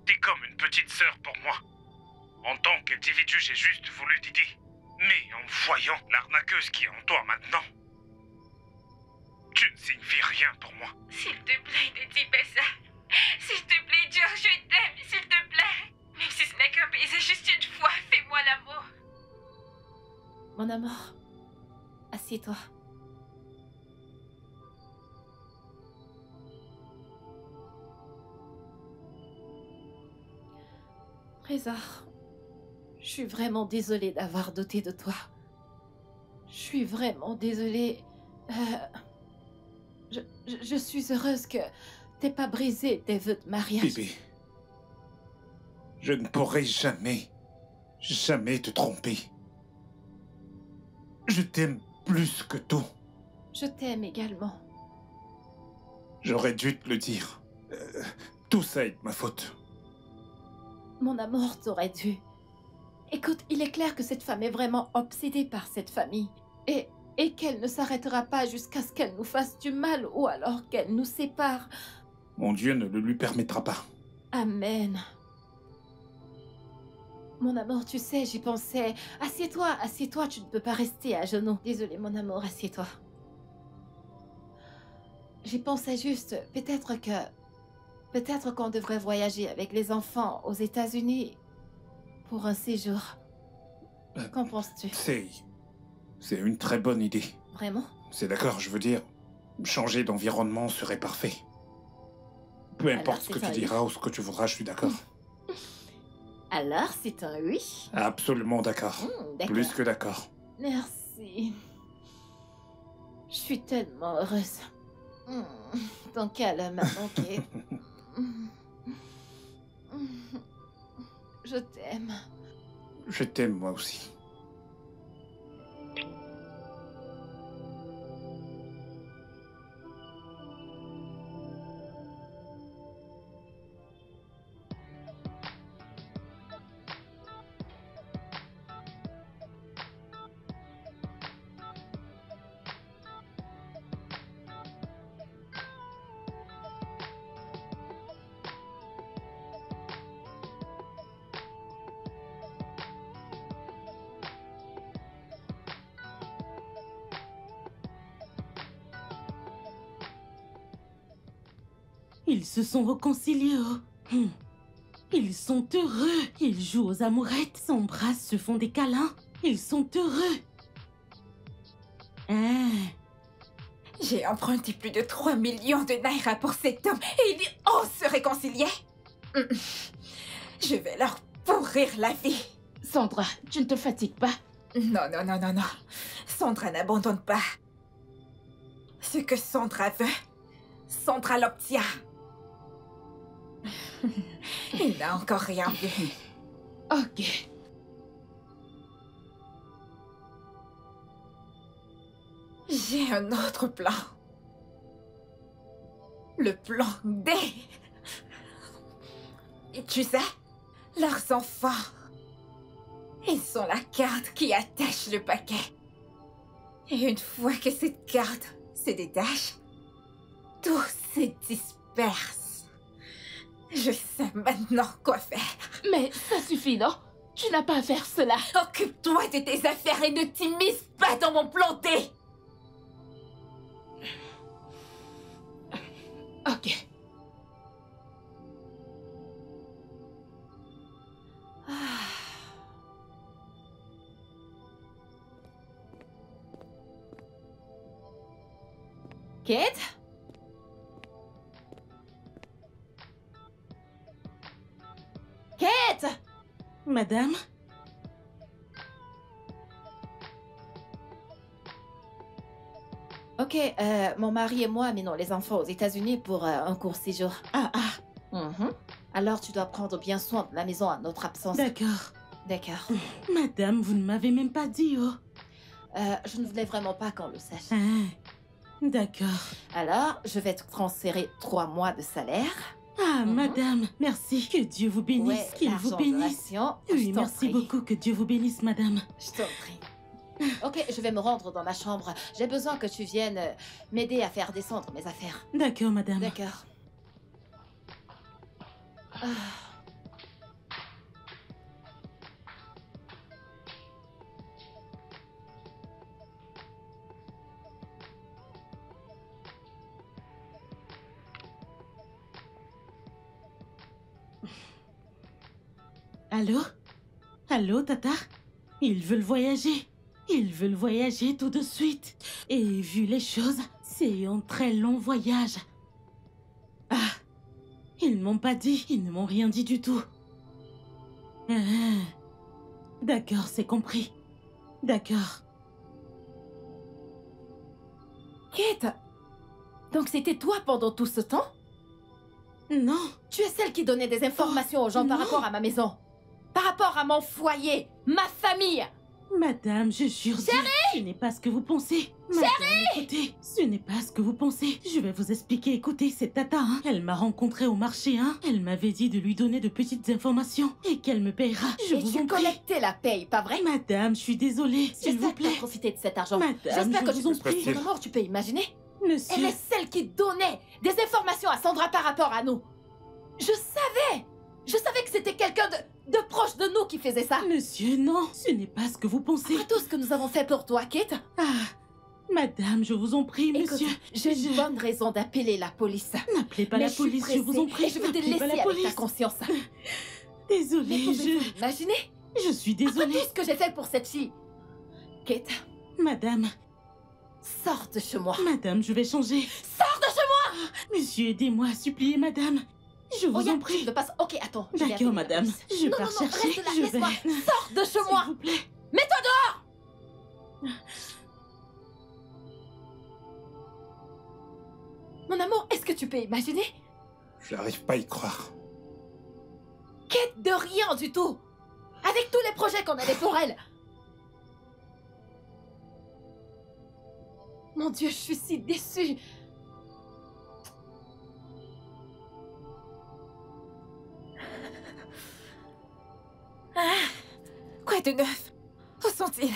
T'es comme une petite sœur pour moi. En tant qu'individu, j'ai juste voulu t'aider. Mais en voyant l'arnaqueuse qui est en toi maintenant, tu ne signifies rien pour moi. S'il te plaît, ne dis pas ça. S'il te plaît, Joe, je t'aime, s'il te plaît. Même si ce n'est qu'un baiser juste une fois, fais-moi l'amour. Mon amour, assieds-toi. Trésor, je suis vraiment désolée d'avoir douté de toi. Je suis vraiment désolée. Je suis heureuse que t'aies pas brisé tes vœux de mariage. Bébé, je ne pourrai jamais te tromper. Je t'aime plus que tout. Je t'aime également. J'aurais dû te le dire. Tout ça est de ma faute. Mon amour, t'aurais dû. Écoute, il est clair que cette femme est vraiment obsédée par cette famille. Et qu'elle ne s'arrêtera pas jusqu'à ce qu'elle nous fasse du mal ou alors qu'elle nous sépare. Mon Dieu ne le lui permettra pas. Amen. Mon amour, tu sais, j'y pensais. Assieds-toi, tu ne peux pas rester à genoux. Désolée, mon amour, assieds-toi. J'y pensais juste, peut-être qu'on devrait voyager avec les enfants aux États-Unis pour un séjour. Qu'en penses-tu? C'est une très bonne idée. Vraiment? C'est d'accord, je veux dire, changer d'environnement serait parfait. Peu Alors, importe ce que c'est tu un oui. diras ou ce que tu voudras, je suis d'accord. Alors, c'est un oui? Absolument d'accord. D'accord. Plus que d'accord. Merci. Je suis tellement heureuse. Ton câlin m'a manqué. Je t'aime. Je t'aime moi aussi. Ils se sont réconciliés. Oh. Ils sont heureux. Ils jouent aux amourettes, s'embrassent, se font des câlins. Ils sont heureux. Ah. J'ai emprunté plus de 3 millions de naira pour cet homme et il ose se réconcilier. Je vais leur pourrir la vie. Sandra, tu ne te fatigues pas? Non, non, non, non, non. Sandra n'abandonne pas. Ce que Sandra veut, Sandra l'obtient. Il n'a encore rien vu. Ok. J'ai un autre plan. Le plan D. Et tu sais, leurs enfants, ils sont la carte qui attache le paquet. Et une fois que cette carte se détache, tout se disperse. Je sais maintenant quoi faire. Mais ça suffit, non? Tu n'as pas à faire cela. Occupe-toi de tes affaires et ne t'immisce pas dans mon plan D. Ok. Kate? Kate! Madame? Ok, mon mari et moi amenons les enfants aux États-Unis pour un court séjour. Ah, Alors tu dois prendre bien soin de la maison à notre absence. d'accord. D'accord. Madame, vous ne m'avez même pas dit, oh. Je ne voulais vraiment pas qu'on le sache. Ah, d'accord. Alors, je vais te transférer 3 mois de salaire. Ah, madame, merci. Que Dieu vous bénisse, Ouais, qu'il vous l'argent de bénisse. ration, je Oui, t'en merci prie. beaucoup, que Dieu vous bénisse, madame. Je t'en prie. Ok, je vais me rendre dans ma chambre. J'ai besoin que tu viennes m'aider à faire descendre mes affaires. D'accord, madame. D'accord. Ah. Allô? Allô, Tata? Ils veulent voyager. Ils veulent voyager tout de suite. Et vu les choses, c'est un très long voyage. Ah, ils m'ont pas dit, ils ne m'ont rien dit du tout. Ah, d'accord, c'est compris. D'accord. Kate, donc c'était toi pendant tout ce temps? Non, Tu es celle qui donnait des informations aux gens par non. rapport à ma maison. Par rapport à mon foyer, ma famille. madame, je jure. Ce n'est pas ce que vous pensez. Madame, écoutez, ce n'est pas ce que vous pensez. Je vais vous expliquer. Écoutez, c'est Tata, hein. Elle m'a rencontrée au marché, hein. Elle m'avait dit de lui donner de petites informations et qu'elle me payera. Je Et vous tu en prie. collectais la paye, pas vrai? Madame, je suis désolée, s'il vous J'espère que tu as plaît. profité de cet argent. Madame, J'espère je que tu vous en peux... prie. Mon amour, tu peux imaginer? Elle Monsieur, est celle qui donnait des informations à Sandra par rapport à nous. Je savais que c'était quelqu'un de proche de nous qui faisait ça. monsieur, non, ce n'est pas ce que vous pensez. Après tout ce que nous avons fait pour toi, Kate, Ah, madame, je vous en prie, écoute, monsieur. j'ai une bonne raison d'appeler la police. N'appelez pas Mais la je suis police, je vous en pressée prie. et je veux te N'appelez pas laisser la avec ta police. conscience. Désolée, Mais pouvez-vous imaginer je suis après désolée. tout ce que j'ai fait pour cette fille? Kate, Madame, Sors de chez moi. Madame, je vais changer. Sors de chez moi. Monsieur, aidez-moi, suppliez, madame. Je vous en prie. Tu ne veux pas... Ok, attends. je vais D'accord, appeler la madame. police. Je Non, pars non, non, chercher. reste là, Je laisse-moi. vais. Sors de chez S'il moi. vous plaît. Mets-toi dehors. Mon amour, est-ce que tu peux imaginer? Je n'arrive pas à y croire. Quête de rien du tout. Avec tous les projets qu'on avait pour elle. Mon Dieu, je suis si déçue. Quoi de neuf? Où sont-ils?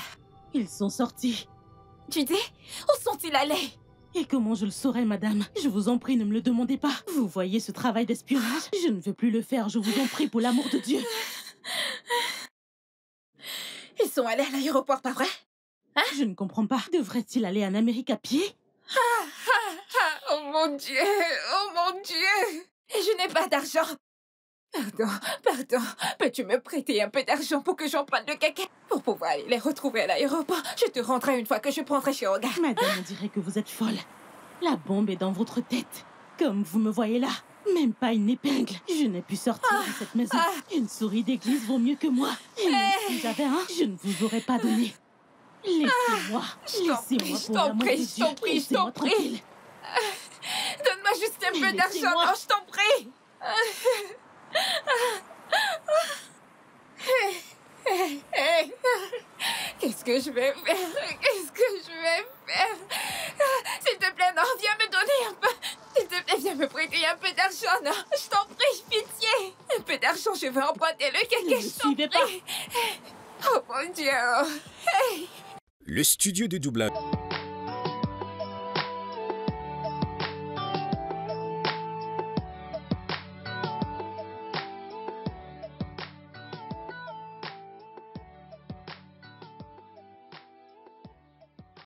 Ils sont sortis. Tu dis? Où sont-ils allés? Et comment je le saurais, madame? Je vous en prie, ne me le demandez pas. Vous voyez ce travail d'espionnage? Je ne veux plus le faire, je vous en prie, pour l'amour de Dieu. Ils sont allés à l'aéroport, pas vrai? Je ne comprends pas. Devrait-il aller en Amérique à pied? Oh mon Dieu! Oh mon Dieu! Et je n'ai pas d'argent. Pardon. Peux-tu me prêter un peu d'argent pour que j'emprunte le caca? Pour pouvoir aller les retrouver à l'aéroport. Je te rendrai une fois que je prendrai chez Olga. Madame, on dirait que vous êtes folle. La bombe est dans votre tête. Comme vous me voyez là. Même pas une épingle. Je n'ai pu sortir de cette maison. Une souris d'église vaut mieux que moi. Et même si j'avais un, je ne vous aurais pas donné. Laissez-moi. Laissez-moi pour l'amour de Dieu. Je t'en prie, je t'en prie. Donne-moi juste un peu d'argent. Laissez-moi. Non, je t'en prie. Qu'est-ce que je vais faire? Qu'est-ce que je vais faire? S'il te plaît, non, viens me donner un peu. S'il te plaît, viens me prêter un peu d'argent, non. Je t'en prie, pitié. Un peu d'argent, je vais emprunter le caca, Ne me je t'en suivez prie. Oh mon Dieu. Le studio de doublage.